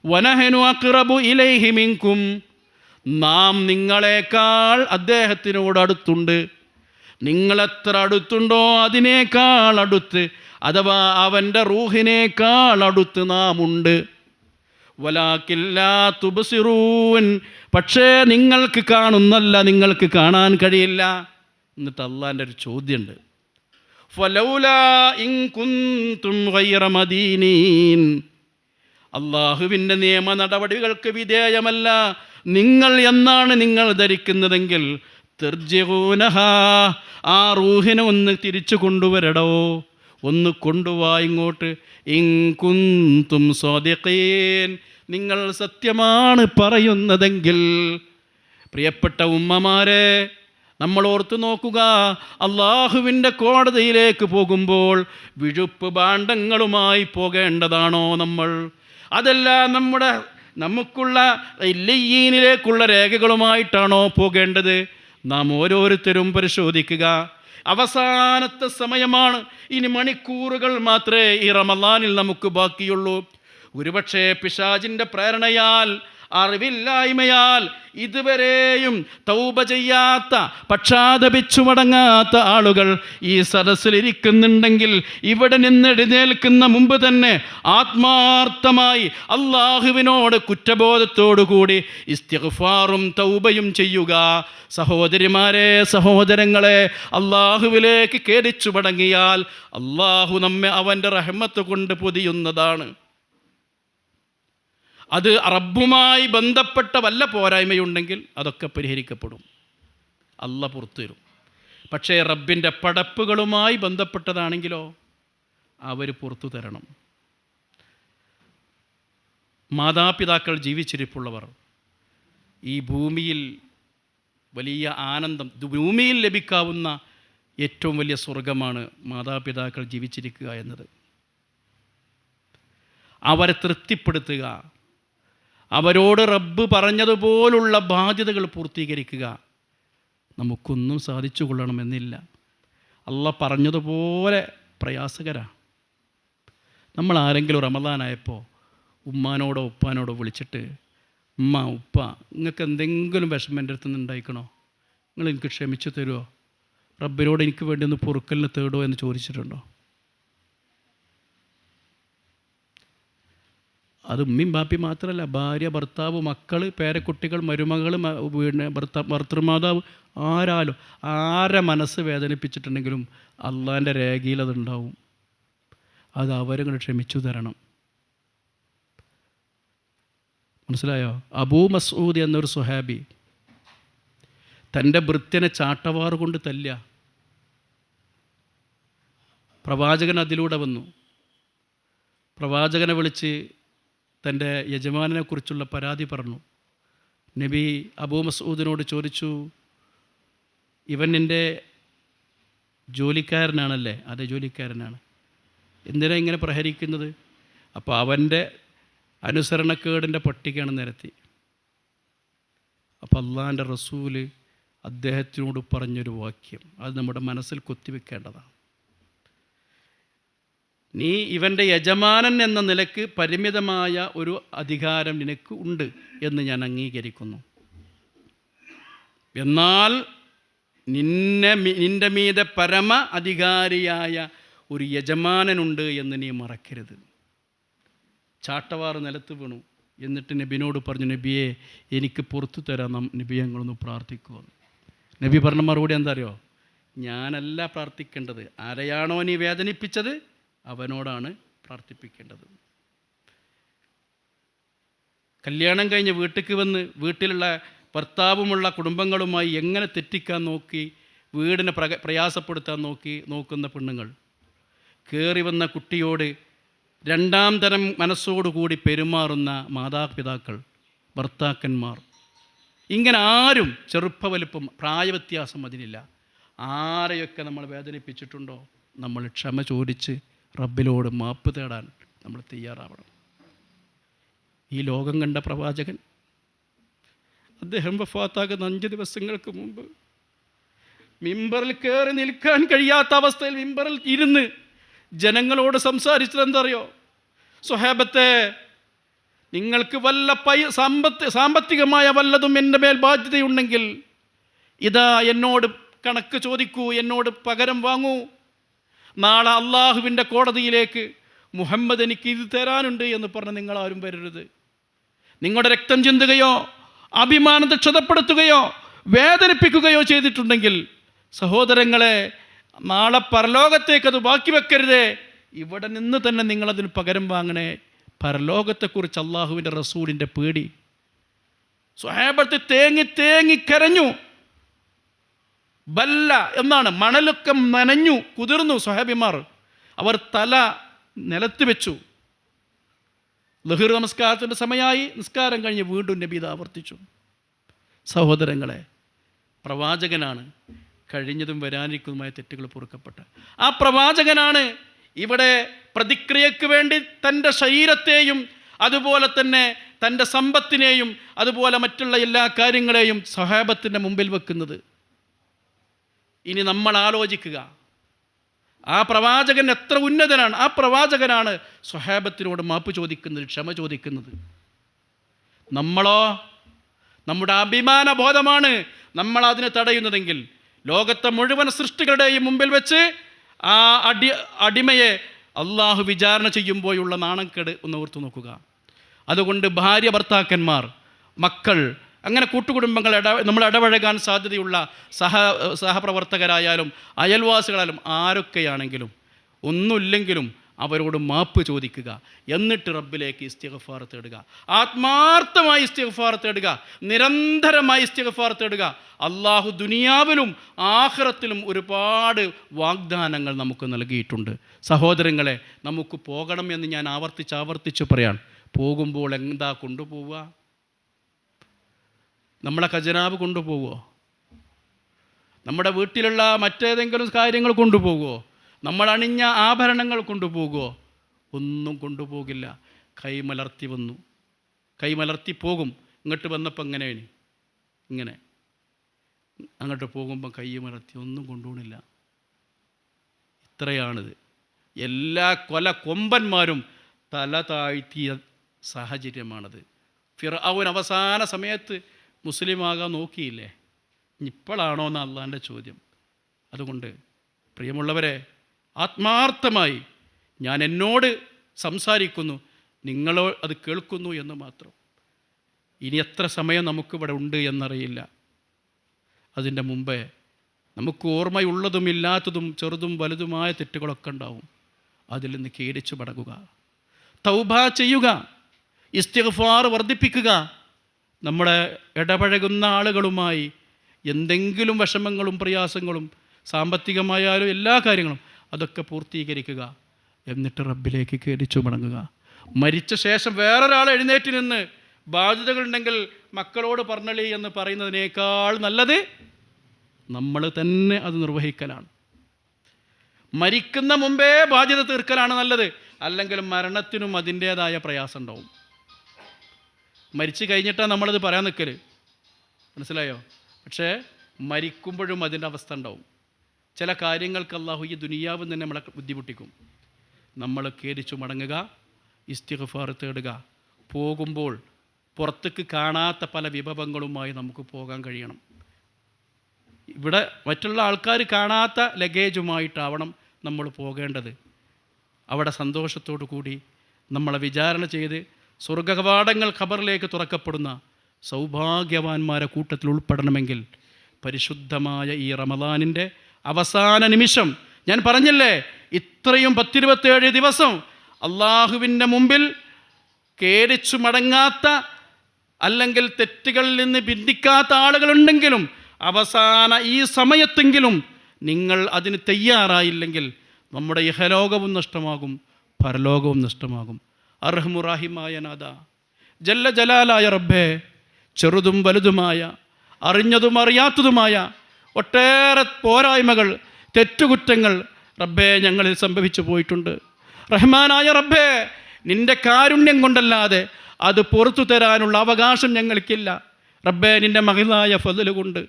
വനഹ്നു അഖ്റബു ഇലൈഹി മിൻകും, നാം നിങ്ങളെക്കാൾ അദ്ദേഹത്തിനോട് അടുത്തുണ്ട്. നിങ്ങളെത്ര അടുത്തുണ്ടോ അതിനേക്കാൾ അടുത്ത്, അഥവാ അവൻ്റെ റൂഹിനേക്കാൾ അടുത്ത് നാം ഉണ്ട്. വലാകിൻ ലാ തുബ്സിറൂൻ, പക്ഷേ നിങ്ങൾക്ക് കാണുന്നല്ല, നിങ്ങൾക്ക് കാണാൻ കഴിയില്ല. എന്നിട്ട് അള്ളാൻ്റെ ഒരു ചോദ്യമുണ്ട്, ഫലൗലാ ഇൻ കുൻതും ഗൈറ മദീനീൻ, അള്ളാഹുവിൻ്റെ നിയമ നടപടികൾക്ക് വിധേയമല്ല നിങ്ങൾ എന്നാണ് നിങ്ങൾ ധരിക്കുന്നതെങ്കിൽ, തിർജിഊനഹാ, ആ റൂഹിനെ ഒന്ന് തിരിച്ചു കൊണ്ടുവരടോ, ഒന്ന് കൊണ്ടുവാ ഇങ്ങോട്ട്. ഇൻ കുൻതും സ്വാദിഖീൻ, നിങ്ങൾ സത്യമാണ് പറയുന്നതെങ്കിൽ. പ്രിയപ്പെട്ട ഉമ്മമാരെ, നമ്മൾ ഓർത്ത് നോക്കുക, അള്ളാഹുവിൻ്റെ കോടതിയിലേക്ക് പോകുമ്പോൾ വിഴുപ്പ് ഭാണ്ഡങ്ങളുമായി പോകേണ്ടതാണോ നമ്മൾ? അതല്ല നമുക്കുള്ള ഇല്ലയ്യീനിലേക്കുള്ള രേഖകളുമായിട്ടാണോ പോകേണ്ടത്? നാം ഓരോരുത്തരും പരിശോധിക്കുക. അവസാനത്തെ സമയമാണ്, ഇനി മണിക്കൂറുകൾ മാത്രമേ ഈ റമളാനിൽ നമുക്ക് ബാക്കിയുള്ളൂ. ഒരുപക്ഷെ പിശാചിൻ്റെ പ്രേരണയാൽ അറിവില്ലായ്മയാൽ ഇതുവരെയും തൗബ ചെയ്യാത്ത, പക്ഷാതപിച്ചു മടങ്ങാത്ത ആളുകൾ ഈ സദസ്സിലിരിക്കുന്നുണ്ടെങ്കിൽ ഇവിടെ നിന്ന് എഴുന്നേൽക്കുന്ന മുമ്പ് തന്നെ ആത്മാർത്ഥമായി അള്ളാഹുവിനോട് കുറ്റബോധത്തോടു കൂടി ഇസ്തിഗ്ഫാറും തൗബയും ചെയ്യുക. സഹോദരിമാരെ, സഹോദരങ്ങളെ, അള്ളാഹുവിലേക്ക് കേടിച്ചു മടങ്ങിയാൽ അള്ളാഹു നമ്മെ അവൻ്റെ റഹ്മത്ത് കൊണ്ട് പൊതിയുന്നതാണ്. അത് റബ്ബുമായി ബന്ധപ്പെട്ട വല്ല പോരായ്മയുണ്ടെങ്കിൽ അതൊക്കെ പരിഹരിക്കപ്പെടും, അള്ളാഹ് പുറത്തു തരും. പക്ഷേ റബ്ബിൻ്റെ പടപ്പുകളുമായി ബന്ധപ്പെട്ടതാണെങ്കിലോ അവർ പുറത്തു തരണം. മാതാപിതാക്കൾ ജീവിച്ചിരിപ്പുള്ളവർ, ഈ ഭൂമിയിൽ വലിയ ആനന്ദം, ഭൂമിയിൽ ലഭിക്കാവുന്ന ഏറ്റവും വലിയ സ്വർഗമാണ് മാതാപിതാക്കൾ ജീവിച്ചിരിക്കുക എന്നത്. അവരെ തൃപ്തിപ്പെടുത്തുക, അവരോട് റബ്ബ് പറഞ്ഞതുപോലുള്ള ബാധ്യതകൾ പൂർത്തീകരിക്കുക. നമുക്കൊന്നും സാധിച്ചു കൊള്ളണമെന്നില്ല, അള്ളാഹ് പറഞ്ഞതുപോലെ പ്രയാസകരാണ്. നമ്മൾ ആരെങ്കിലും റമദാനായപ്പോൾ ഉമ്മാനോടോ ഉപ്പാനോടോ വിളിച്ചിട്ട്, ഉമ്മ, ഉപ്പ, നിങ്ങൾക്ക് എന്തെങ്കിലും വിഷമം എൻ്റെ അടുത്ത് നിന്ന് ഉണ്ടായിക്കണോ, നിങ്ങൾ എനിക്ക് ക്ഷമിച്ചു തരുമോ, റബ്ബിനോട് എനിക്ക് വേണ്ടി ഒന്ന് പൊറുക്കലിന് തേടോ എന്ന് ചോദിച്ചിട്ടുണ്ടോ? അത് ഉമ്മയും ബാപ്പി മാത്രമല്ല, ഭാര്യ, ഭർത്താവ്, മക്കൾ, പേരക്കുട്ടികൾ, മരുമകൾ, ഭർത്തൃമാതാവ്, ആരാലും ആരെ മനസ്സ് വേദനിപ്പിച്ചിട്ടുണ്ടെങ്കിലും അള്ളാൻ്റെ രേഖയിൽ അതുണ്ടാവും. അത് അവരങ്ങൾ ക്ഷമിച്ചു തരണം. മനസ്സിലായോ? അബൂ മസ്ഊദ് എന്നൊരു സുഹാബി തൻ്റെ ഭൃത്യനെ ചാട്ടവാറ് കൊണ്ട് തല്ലുക. പ്രവാചകൻ അതിലൂടെ വന്നു. പ്രവാചകനെ വിളിച്ച് തൻ്റെ യജമാനെക്കുറിച്ചുള്ള പരാതി പറഞ്ഞു. നബി അബൂ മസ്ഊദിനോട് ചോദിച്ചു, ഇവൻ എൻ്റെ ജോലിക്കാരനാണല്ലേ? അതെ, ജോലിക്കാരനാണ്. എന്തിനാ ഇങ്ങനെ പ്രഹരിക്കുന്നത്? അപ്പോൾ അവൻ്റെ അനുസരണക്കേടിൻ്റെ പട്ടികയാണ് നിരത്തി. അപ്പോൾ അള്ളാൻ്റെ റസൂല് അദ്ദേഹത്തിനോട് പറഞ്ഞൊരു വാക്യം, അത് നമ്മുടെ മനസ്സിൽ കൊത്തിവെക്കേണ്ടതാണ്. നീ ഇവൻ്റെ യജമാനൻ എന്ന നിലക്ക് പരിമിതമായ ഒരു അധികാരം നിനക്ക് ഉണ്ട് എന്ന് ഞാൻ അംഗീകരിക്കുന്നു. എന്നാൽ നിൻ്റെ മീതെ പരമ അധികാരിയായ ഒരു യജമാനനുണ്ട് എന്ന് നീ മറക്കരുത്. ചാട്ടവാറ് നിലത്ത് വീണു. എന്നിട്ട് നബിനോട് പറഞ്ഞു, നബിയെ എനിക്ക് പുറത്തു തരാം, നബി ഞങ്ങളൊന്ന് പ്രാർത്ഥിക്കുക. നബി പറഞ്ഞ മറുപടി എന്താ അറിയോ? ഞാനല്ല പ്രാർത്ഥിക്കേണ്ടത്, ആരെയാണോ നീ വേദനിപ്പിച്ചത് അവനോടാണ് പ്രാർത്ഥിപ്പിക്കേണ്ടത്. കല്യാണം കഴിഞ്ഞ് വീട്ടിലേക്ക് വന്ന് വീട്ടിലുള്ള ഭർത്താവുമുള്ള കുടുംബങ്ങളുമായി എങ്ങനെ തെറ്റിക്കാൻ നോക്കി, വീടിനെ പ്രയാസപ്പെടുത്താൻ നോക്കുന്ന പെണ്ണുങ്ങൾ, കയറി വന്ന കുട്ടിയോട് രണ്ടാം തരം മനസ്സോടുകൂടി പെരുമാറുന്ന മാതാപിതാക്കൾ, ഭർത്താക്കന്മാർ, ഇങ്ങനെ ആരും ചെറുപ്പ വലുപ്പം പ്രായവ്യത്യാസം അതിനില്ല. ആരെയൊക്കെ നമ്മൾ വേദനിപ്പിച്ചിട്ടുണ്ടോ നമ്മൾ ക്ഷമ ചോദിച്ച് റബ്ബിനോട് മാപ്പ് തേടാൻ നമ്മൾ തയ്യാറാവണം. ഈ ലോകം കണ്ട പ്രവാചകൻ, അദ്ദേഹം വഫാത്താകുന്ന 5 ദിവസങ്ങൾക്ക് മുമ്പ് മിമ്പറിൽ കയറി നിൽക്കാൻ കഴിയാത്ത അവസ്ഥയിൽ മിമ്പറിൽ ഇരുന്ന് ജനങ്ങളോട് സംസാരിച്ചത് എന്തറിയോ? സ്വഹാബത്തെ, നിങ്ങൾക്ക് വല്ല സാമ്പത്തികമായ വല്ലതും എൻ്റെ മേൽ ബാധ്യതയുണ്ടെങ്കിൽ ഇതാ എന്നോട് കണക്ക് ചോദിക്കൂ, എന്നോട് പകരം വാങ്ങൂ. നാളെ അള്ളാഹുവിൻ്റെ കോടതിയിലേക്ക് മുഹമ്മദ് എനിക്ക് ഇത് തരാനുണ്ട് എന്ന് പറഞ്ഞ് നിങ്ങളാരും വരരുത്. നിങ്ങളുടെ രക്തം ചിന്തുകയോ അഭിമാനത്തെ ക്ഷതപ്പെടുത്തുകയോ വേദനിപ്പിക്കുകയോ ചെയ്തിട്ടുണ്ടെങ്കിൽ സഹോദരങ്ങളെ, നാളെ പരലോകത്തേക്കത് ബാക്കി വെക്കരുതേ. ഇവിടെ നിന്ന് തന്നെ നിങ്ങളതിന് പകരം വാങ്ങണേ. പരലോകത്തെക്കുറിച്ച് അള്ളാഹുവിൻ്റെ റസൂലിൻ്റെ പേടി. സ്വഹാബത്ത് തേങ്ങി തേങ്ങി കരഞ്ഞു. ബല്ല എന്നാണ്, മണലൊക്കെ നനഞ്ഞു കുതിർന്നു സ്വഹാബിമാർ. അവർ തല നിലത്ത് വെച്ചു. ലഹ്ർ നമസ്കാരത്തിൻ്റെ സമയമായി. നിസ്കാരം കഴിഞ്ഞ് വീണ്ടും നബി ഇത് ആവർത്തിച്ചു. സഹോദരങ്ങളെ, പ്രവാചകനാണ് കഴിഞ്ഞതും വരാനിരിക്കുന്നതുമായ തെറ്റുകൾ പൊറുക്കപ്പെട്ട ആ പ്രവാചകനാണ് ഇവിടെ പ്രതിക്രിയക്ക് വേണ്ടി തൻ്റെ ശരീരത്തെയും അതുപോലെ തന്നെ തൻ്റെ സമ്പത്തിനെയും അതുപോലെ മറ്റുള്ള എല്ലാ കാര്യങ്ങളെയും സ്വഹാബത്തിൻ്റെ മുമ്പിൽ വെക്കുന്നത്. ഇനി നമ്മൾ ആലോചിക്കുക, ആ പ്രവാചകൻ എത്ര ഉന്നതനാണ്. ആ പ്രവാചകനാണ് സ്വഹാബത്തിനോട് മാപ്പ് ചോദിക്കുന്നത്, ക്ഷമ ചോദിക്കുന്നത്. നമ്മളോ, നമ്മുടെ അഭിമാന ബോധമാണ് നമ്മൾ അതിനെ തടയുന്നതെങ്കിൽ, ലോകത്തെ മുഴുവൻ സൃഷ്ടികളുടെയും മുമ്പിൽ വെച്ച് ആ അടിമയെ അള്ളാഹു വിചാരണ ചെയ്യുമ്പോഴുള്ള നാണക്കേട് ഒന്ന് ഓർത്തു നോക്കുക. അതുകൊണ്ട് ഭാര്യ, ഭർത്താക്കന്മാർ, മക്കൾ, അങ്ങനെ കൂട്ടുകുടുംബങ്ങൾ നമ്മൾ ഇടപഴകാൻ സാധ്യതയുള്ള സഹപ്രവർത്തകരായാലും അയൽവാസികളായാലും ആരൊക്കെയാണെങ്കിലും ഒന്നുമില്ലെങ്കിലും അവരോട് മാപ്പ് ചോദിക്കുക. എന്നിട്ട് റബ്ബിലേക്ക് ഇസ്തിഗ്ഫാർ തേടുക. ആത്മാർത്ഥമായി ഇസ്തിഗ്ഫാർ തേടുക. നിരന്തരമായി ഇസ്തിഗ്ഫാർ തേടുക. അള്ളാഹു ദുനിയാവിലും ആഖിറത്തിലും ഒരുപാട് വാഗ്ദാനങ്ങൾ നമുക്ക് നൽകിയിട്ടുണ്ട്. സഹോദരങ്ങളെ, നമുക്ക് പോകണം എന്ന് ഞാൻ ആവർത്തിച്ച് പറയാൻ. പോകുമ്പോൾ എന്താ കൊണ്ടുപോവുക? നമ്മളെ ഖജനാവ് കൊണ്ടുപോകുമോ? നമ്മുടെ വീട്ടിലുള്ള മറ്റേതെങ്കിലും കാര്യങ്ങൾ കൊണ്ടുപോകുമോ? നമ്മൾ അണിഞ്ഞ ആഭരണങ്ങൾ കൊണ്ടുപോകുമോ? ഒന്നും കൊണ്ടുപോകില്ല. കൈമലർത്തി വന്നു, കൈമലർത്തി പോകും. ഇങ്ങോട്ട് വന്നപ്പോൾ എങ്ങനെയാണ്? ഇങ്ങനെ അങ്ങോട്ട് പോകുമ്പോൾ കൈ മലർത്തി, ഒന്നും കൊണ്ടുപോകണില്ല. ഇത്രയാണിത്. എല്ലാ കൊമ്പന്മാരും തല താഴ്ത്തിയ സാഹചര്യമാണത്. ഫിർഔൻ അവസാന സമയത്ത് മുസ്ലിമാകാൻ നോക്കിയില്ലേ? ഇപ്പോഴാണോ എന്ന് അള്ളാൻ്റെ ചോദ്യം. അതുകൊണ്ട് പ്രിയമുള്ളവരെ, ആത്മാർത്ഥമായി ഞാൻ എന്നോട് സംസാരിക്കുന്നു, നിങ്ങളോ അത് കേൾക്കുന്നു എന്ന് മാത്രം. ഇനി എത്ര സമയം നമുക്കിവിടെ ഉണ്ട് എന്നറിയില്ല. അതിൻ്റെ മുമ്പേ നമുക്ക് ഓർമ്മയുള്ളതും ഇല്ലാത്തതും ചെറുതും വലുതുമായ തെറ്റുകളൊക്കെ ഉണ്ടാവും. അതിൽ നിന്ന് ഖേദിച്ചു മടങ്ങുക, തൗബ ചെയ്യുക, ഇസ്തിഗ്ഫാർ വർദ്ധിപ്പിക്കുക. നമ്മുടെ ഇടപഴകുന്ന ആളുകളുമായി എന്തെങ്കിലും വിഷമങ്ങളും പ്രയാസങ്ങളും സാമ്പത്തികമായാലും എല്ലാ കാര്യങ്ങളും അതൊക്കെ പൂർത്തീകരിക്കുക. എന്നിട്ട് റബ്ബിലേക്ക് ഖേദിച്ചു മടങ്ങുക. മരിച്ച ശേഷം വേറൊരാൾ എഴുന്നേറ്റ് നിന്ന് ബാധ്യതകളുണ്ടെങ്കിൽ മക്കളോട് പറഞ്ഞളി എന്ന് പറയുന്നതിനേക്കാൾ നല്ലത് നമ്മൾ തന്നെ അത് നിർവഹിക്കലാണ്. മരിക്കുന്ന മുമ്പേ ബാധ്യത തീർക്കലാണ് നല്ലത്. അല്ലെങ്കിൽ മരണത്തിനും അതിൻ്റേതായ പ്രയാസം ഉണ്ടാവും. മരിച്ചു കഴിഞ്ഞിട്ടാണ് നമ്മളത് പറയാൻ നിൽക്കൽ, മനസ്സിലായോ? പക്ഷേ മരിക്കുമ്പോഴും അതിൻ്റെ അവസ്ഥ ഉണ്ടാവും. ചില കാര്യങ്ങൾക്ക് അള്ളാഹു ഈ ദുനിയാവ് തന്നെ നമ്മളെ ബുദ്ധിമുട്ടിക്കും. നമ്മൾ ഖേദിച്ചു മടങ്ങുക, ഇസ്തിഗ്ഫാർ തേടുക. പോകുമ്പോൾ പുറത്തേക്ക് കാണാത്ത പല വിഭവങ്ങളുമായി നമുക്ക് പോകാൻ കഴിയണം. ഇവിടെ മറ്റുള്ള ആൾക്കാർ കാണാത്ത ലഗേജുമായിട്ടാവണം നമ്മൾ പോകേണ്ടത്. അവിടെ സന്തോഷത്തോടു കൂടി നമ്മളെ വിചാരണ ചെയ്ത് സ്വർഗകവാടങ്ങൾ ഖബറിലേക്ക് തുറക്കപ്പെടുന്ന സൗഭാഗ്യവാന്മാരെ കൂട്ടത്തിൽ ഉൾപ്പെടണമെങ്കിൽ പരിശുദ്ധമായ ഈ റമദാനിൻ്റെ അവസാന നിമിഷം, ഞാൻ പറഞ്ഞില്ലേ, ഇത്രയും 10-27 ദിവസം അള്ളാഹുവിൻ്റെ മുമ്പിൽ ഖേദിച്ചു മടങ്ങാത്ത, അല്ലെങ്കിൽ തെറ്റുകളിൽ നിന്ന് ഭിന്നിക്കാത്ത ആളുകളുണ്ടെങ്കിലും അവസാന ഈ സമയത്തെങ്കിലും നിങ്ങൾ അതിന് തയ്യാറായില്ലെങ്കിൽ നമ്മുടെ ഇഹലോകവും നഷ്ടമാകും, പരലോകവും നഷ്ടമാകും. അർഹമുറാഹിമായ നാഥ, ജല്ല ജലാലായ റബ്ബേ, ചെറുതും വലുതുമായ അറിഞ്ഞതും അറിയാത്തതുമായ ഒട്ടേറെ പോരായ്മകൾ, തെറ്റുകുറ്റങ്ങൾ റബ്ബേ ഞങ്ങളിൽ സംഭവിച്ചു പോയിട്ടുണ്ട്. റഹ്മാനായ റബ്ബേ, നിൻ്റെ കാരുണ്യം കൊണ്ടല്ലാതെ അത് പുറത്തു തരാനുള്ള അവകാശം ഞങ്ങൾക്കില്ല. റബ്ബേ, നിൻ്റെ മഹിളായ ഫضല് കൊണ്ട്,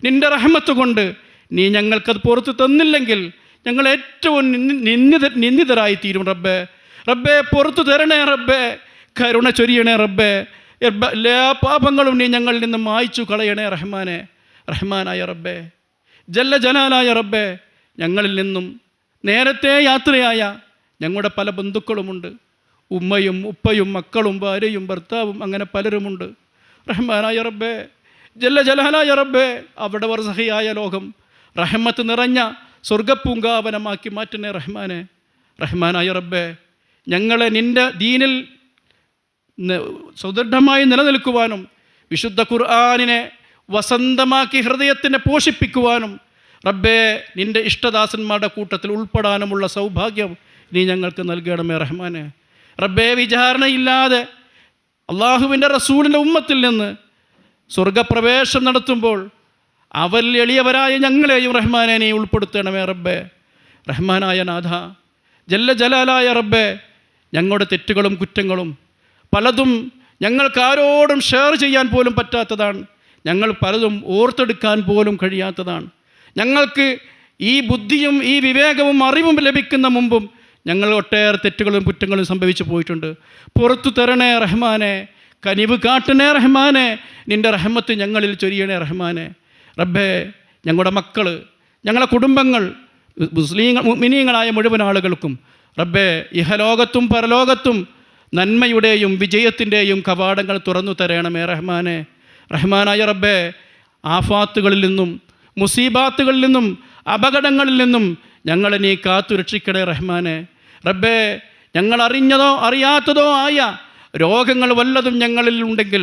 നിൻ്റെ റഹ്മത്ത് കൊണ്ട് നീ ഞങ്ങൾക്കത് പുറത്തു തന്നില്ലെങ്കിൽ ഞങ്ങൾ ഏറ്റവും നിന്ദിതരായി തീരും. റബ്ബേ, റബ്ബേ പുറത്തു തരണേ റബ്ബേ, കരുണ ചൊരിയണേ റബ്ബേ. എല്ലാ പാപങ്ങളും നീ ഞങ്ങളിൽ നിന്ന് മായ്ച്ചു കളയണേ റഹ്മാനെ. റഹ്മാനായ റബ്ബേ, ജല്ല ജലാലായ റബ്ബേ, ഞങ്ങളിൽ നിന്നും നേരത്തെ യാത്രയായ ഞങ്ങളുടെ പല ബന്ധുക്കളുമുണ്ട്. ഉമ്മയും ഉപ്പയും മക്കളും ഭാര്യയും ഭർത്താവും, അങ്ങനെ പലരുമുണ്ട്. റഹ്മാനായ റബ്ബേ, ജല്ല ജലാലായ റബ്ബേ, അവിടെ വർസഹിയായ ലോകം റഹ്മത്ത് നിറഞ്ഞ സ്വർഗപ്പൂങ്കാവനമാക്കി മാറ്റണേ റഹ്മാനെ. റഹ്മാനായ റബ്ബേ, ഞങ്ങളെ നിൻ്റെ ദീനിൽ സുദൃഢമായി നിലനിൽക്കുവാനും വിശുദ്ധ ഖുർആനിനെ വസന്തമാക്കി ഹൃദയത്തിനെ പോഷിപ്പിക്കുവാനും റബ്ബേ, നിൻ്റെ ഇഷ്ടദാസന്മാരുടെ കൂട്ടത്തിൽ ഉൾപ്പെടാനുമുള്ള സൗഭാഗ്യം നീ ഞങ്ങൾക്ക് നൽകണമേ റഹ്മാനെ. റബ്ബേ, വിചാരണയില്ലാതെ അള്ളാഹുവിൻ്റെ റസൂലിൻ്റെ ഉമ്മത്തിൽ നിന്ന് സ്വർഗപ്രവേശം നടത്തുമ്പോൾ അവരിൽ എളിയവരായ ഞങ്ങളെയും റഹ്മാനെ നീ ഉൾപ്പെടുത്തണമേ റബ്ബേ. റഹ്മാനായ നാഥ, ജല്ല ജലാലായ റബ്ബേ, ഞങ്ങളുടെ തെറ്റുകളും കുറ്റങ്ങളും പലതും ഞങ്ങൾക്കാരോടും ഷെയർ ചെയ്യാൻ പോലും പറ്റാത്തതാണ്. ഞങ്ങൾ പലതും ഓർത്തെടുക്കാൻ പോലും കഴിയാത്തതാണ്. ഞങ്ങൾക്ക് ഈ ബുദ്ധിയും ഈ വിവേകവും അറിവും ലഭിക്കുന്ന മുമ്പും ഞങ്ങൾ ഒട്ടേറെ തെറ്റുകളും കുറ്റങ്ങളും സംഭവിച്ചു പോയിട്ടുണ്ട്. പുറത്തു തരണേ റഹ്മാനെ. കനിവ് കാട്ടണേ റഹ്മാനെ, നിൻ്റെ റഹ്മത്ത് ഞങ്ങളിൽ ചൊരിയണേ റഹ്മാനെ. റബ്ബേ, ഞങ്ങളുടെ മക്കൾ, ഞങ്ങളുടെ കുടുംബങ്ങൾ, മുഅ്മിനീങ്ങളായ മുഴുവൻ ആളുകൾക്കും റബ്ബേ ഇഹലോകത്തും പരലോകത്തും നന്മയുടെയും വിജയത്തിൻ്റെയും കവാടങ്ങൾ തുറന്നു തരണമേ റഹ്മാനെ. റഹ്മാനായ റബ്ബേ, ആഫാത്തുകളിൽ നിന്നും മുസീബാത്തുകളിൽ നിന്നും അപകടങ്ങളിൽ നിന്നും ഞങ്ങളെ നീ കാത്തു രക്ഷിക്കണേ റഹ്മാനെ. റബ്ബേ, ഞങ്ങൾ അറിഞ്ഞതോ അറിയാത്തതോ ആയ രോഗങ്ങൾ വല്ലതും ഞങ്ങളിൽ ഉണ്ടെങ്കിൽ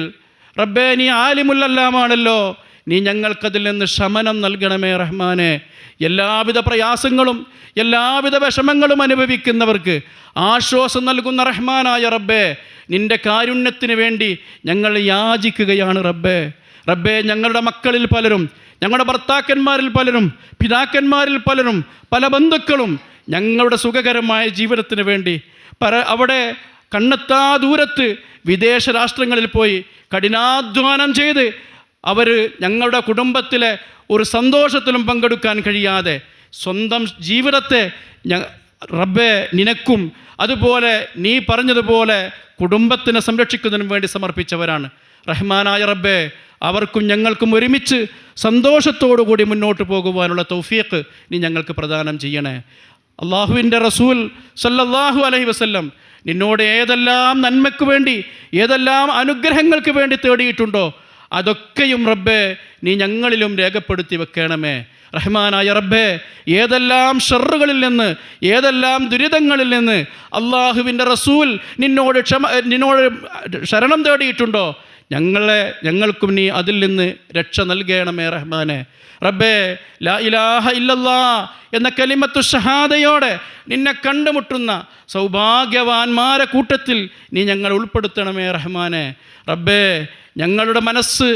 റബ്ബേ, നീ ആലിമുല്ലല്ലാമാണല്ലോ, നീ ഞങ്ങൾക്കതിൽ നിന്ന് ശമനം നൽകണമേ റഹ്മാനെ. എല്ലാവിധ പ്രയാസങ്ങളും എല്ലാവിധ വിഷമങ്ങളും അനുഭവിക്കുന്നവർക്ക് ആശ്വാസം നൽകുന്ന റഹ്മാനായ റബ്ബേ, നിൻ്റെ കാരുണ്യത്തിന് വേണ്ടി ഞങ്ങൾ യാചിക്കുകയാണ് റബ്ബേ. റബ്ബേ, ഞങ്ങളുടെ മക്കളിൽ പലരും, ഞങ്ങളുടെ ഭർത്താക്കന്മാരിൽ പലരും, പിതാക്കന്മാരിൽ പലരും, പല ബന്ധുക്കളും ഞങ്ങളുടെ സുഖകരമായ ജീവിതത്തിന് വേണ്ടി അവിടെ കണ്ണെത്താ ദൂരത്ത് വിദേശ രാഷ്ട്രങ്ങളിൽ പോയി കഠിനാധ്വാനം ചെയ്ത് അവർ ഞങ്ങളുടെ കുടുംബത്തിലെ ഒരു സന്തോഷത്തിലും പങ്കെടുക്കാൻ കഴിയാതെ സ്വന്തം ജീവിതത്തെ റബ്ബേ നിനക്കും അതുപോലെ നീ പറഞ്ഞതുപോലെ കുടുംബത്തിനെ സംരക്ഷിക്കുന്നതിനും വേണ്ടി സമർപ്പിച്ചവരാണ്. റഹ്മാനായ റബ്ബേ, അവർക്കും ഞങ്ങൾക്കും ഒരുമിച്ച് സന്തോഷത്തോടു കൂടി മുന്നോട്ട് പോകുവാനുള്ള തൗഫീഖ് നീ ഞങ്ങൾക്ക് പ്രദാനം ചെയ്യണേ. അള്ളാഹുവിൻ്റെ റസൂൽ സല്ലല്ലാഹു അലൈഹി വസല്ലം നിന്നോട് ഏതെല്ലാം നന്മയ്ക്ക് വേണ്ടി, ഏതെല്ലാം അനുഗ്രഹങ്ങൾക്ക് വേണ്ടി തേടിയിട്ടുണ്ടോ അതൊക്കെയും റബ്ബേ നീ ഞങ്ങളിലും രേഖപ്പെടുത്തി വെക്കണമേ. റഹ്മാനായ റബ്ബേ, ഏതെല്ലാം ഷർറുകളിൽ നിന്ന്, ഏതെല്ലാം ദുരിതങ്ങളിൽ നിന്ന് അള്ളാഹുവിൻ്റെ റസൂൽ നിന്നോട് ശരണം തേടിയിട്ടുണ്ടോ ഞങ്ങൾക്കും നീ അതിൽ നിന്ന് രക്ഷ നൽകണമേ റഹ്മാനെ. റബ്ബേ, ലാ ഇലാഹ ഇല്ലല്ലാ എന്ന കലിമത്തു ഷഹാദയോടെ നിന്നെ കണ്ടുമുട്ടുന്ന സൗഭാഗ്യവാന്മാരെ കൂട്ടത്തിൽ നീ ഞങ്ങൾ ഉൾപ്പെടുത്തണമേ റഹ്മാനെ. റബ്ബേ, ഞങ്ങളുടെ മനസ്സ്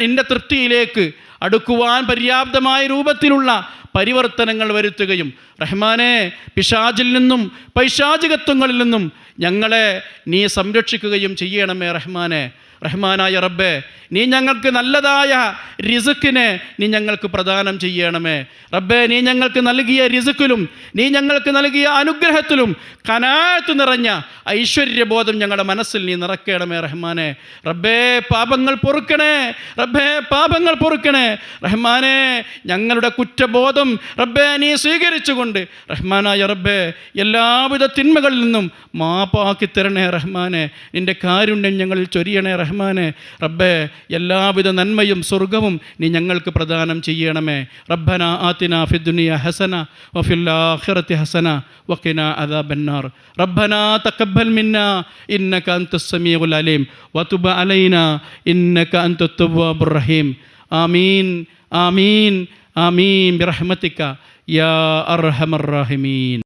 നിൻ്റെ തൃപ്തിയിലേക്ക് അടുക്കുവാൻ പര്യാപ്തമായ രൂപത്തിലുള്ള പരിവർത്തനങ്ങൾ വരുത്തുകയും റഹ്മാനെ, പിശാചിൽ നിന്നും പൈശാചികത്വങ്ങളിൽ നിന്നും ഞങ്ങളെ നീ സംരക്ഷിക്കുകയും ചെയ്യണമേ റഹ്മാനെ. റഹ്മാനായ റബ്ബേ, നീ ഞങ്ങൾക്ക് നല്ലതായ റിസ്ക്കിനെ നീ ഞങ്ങൾക്ക് പ്രദാനം ചെയ്യണമേ റബ്ബേ. നീ ഞങ്ങൾക്ക് നൽകിയ റിസ്ക്കിലും നീ ഞങ്ങൾക്ക് നൽകിയ അനുഗ്രഹത്തിലും ഖനാഅത്ത് നിറഞ്ഞ ഐശ്വര്യബോധം ഞങ്ങളുടെ മനസ്സിൽ നീ നിറയ്ക്കണമേ റഹ്മാനെ. റബ്ബേ, പാപങ്ങൾ പൊറുക്കണേ റബ്ബേ, പാപങ്ങൾ പൊറുക്കണേ റഹ്മാനെ. ഞങ്ങളുടെ കുറ്റബോധം റബ്ബേ നീ സ്വീകരിച്ചുകൊണ്ട് റഹ്മാനായ റബ്ബേ എല്ലാവിധ തിന്മകളിൽ നിന്നും മാപ്പാക്കി തരണേ റഹ്മാനെ. നിൻ്റെ കാരുണ്യം ഞങ്ങളിൽ ചൊരിയണേ റഹ്മാനെ. റബ്ബേ, എല്ലാവിധ നന്മയും സ്വർഗവും നീ ഞങ്ങൾക്ക് പ്രദാനം ചെയ്യണമേ. റബ്ബന ആതിനാ ഫിദ്ദുനിയ ഹസന വഫിൽ ആഖിറതി ഹസന വഖിനാ അദാബന്നാർ. റബ്ബന തഖബ്ബൽ മിന്നാ ഇന്നക അൻതസ് സമീഉൽ അലീം വതുബ് അലൈനാ ഇന്നക അൻതത് തവ്വാബുർ റഹീം. ആമീൻ ആമീൻ ആമീൻ ബിറഹ്മതിക യാ അർഹമർ റഹീമീൻ.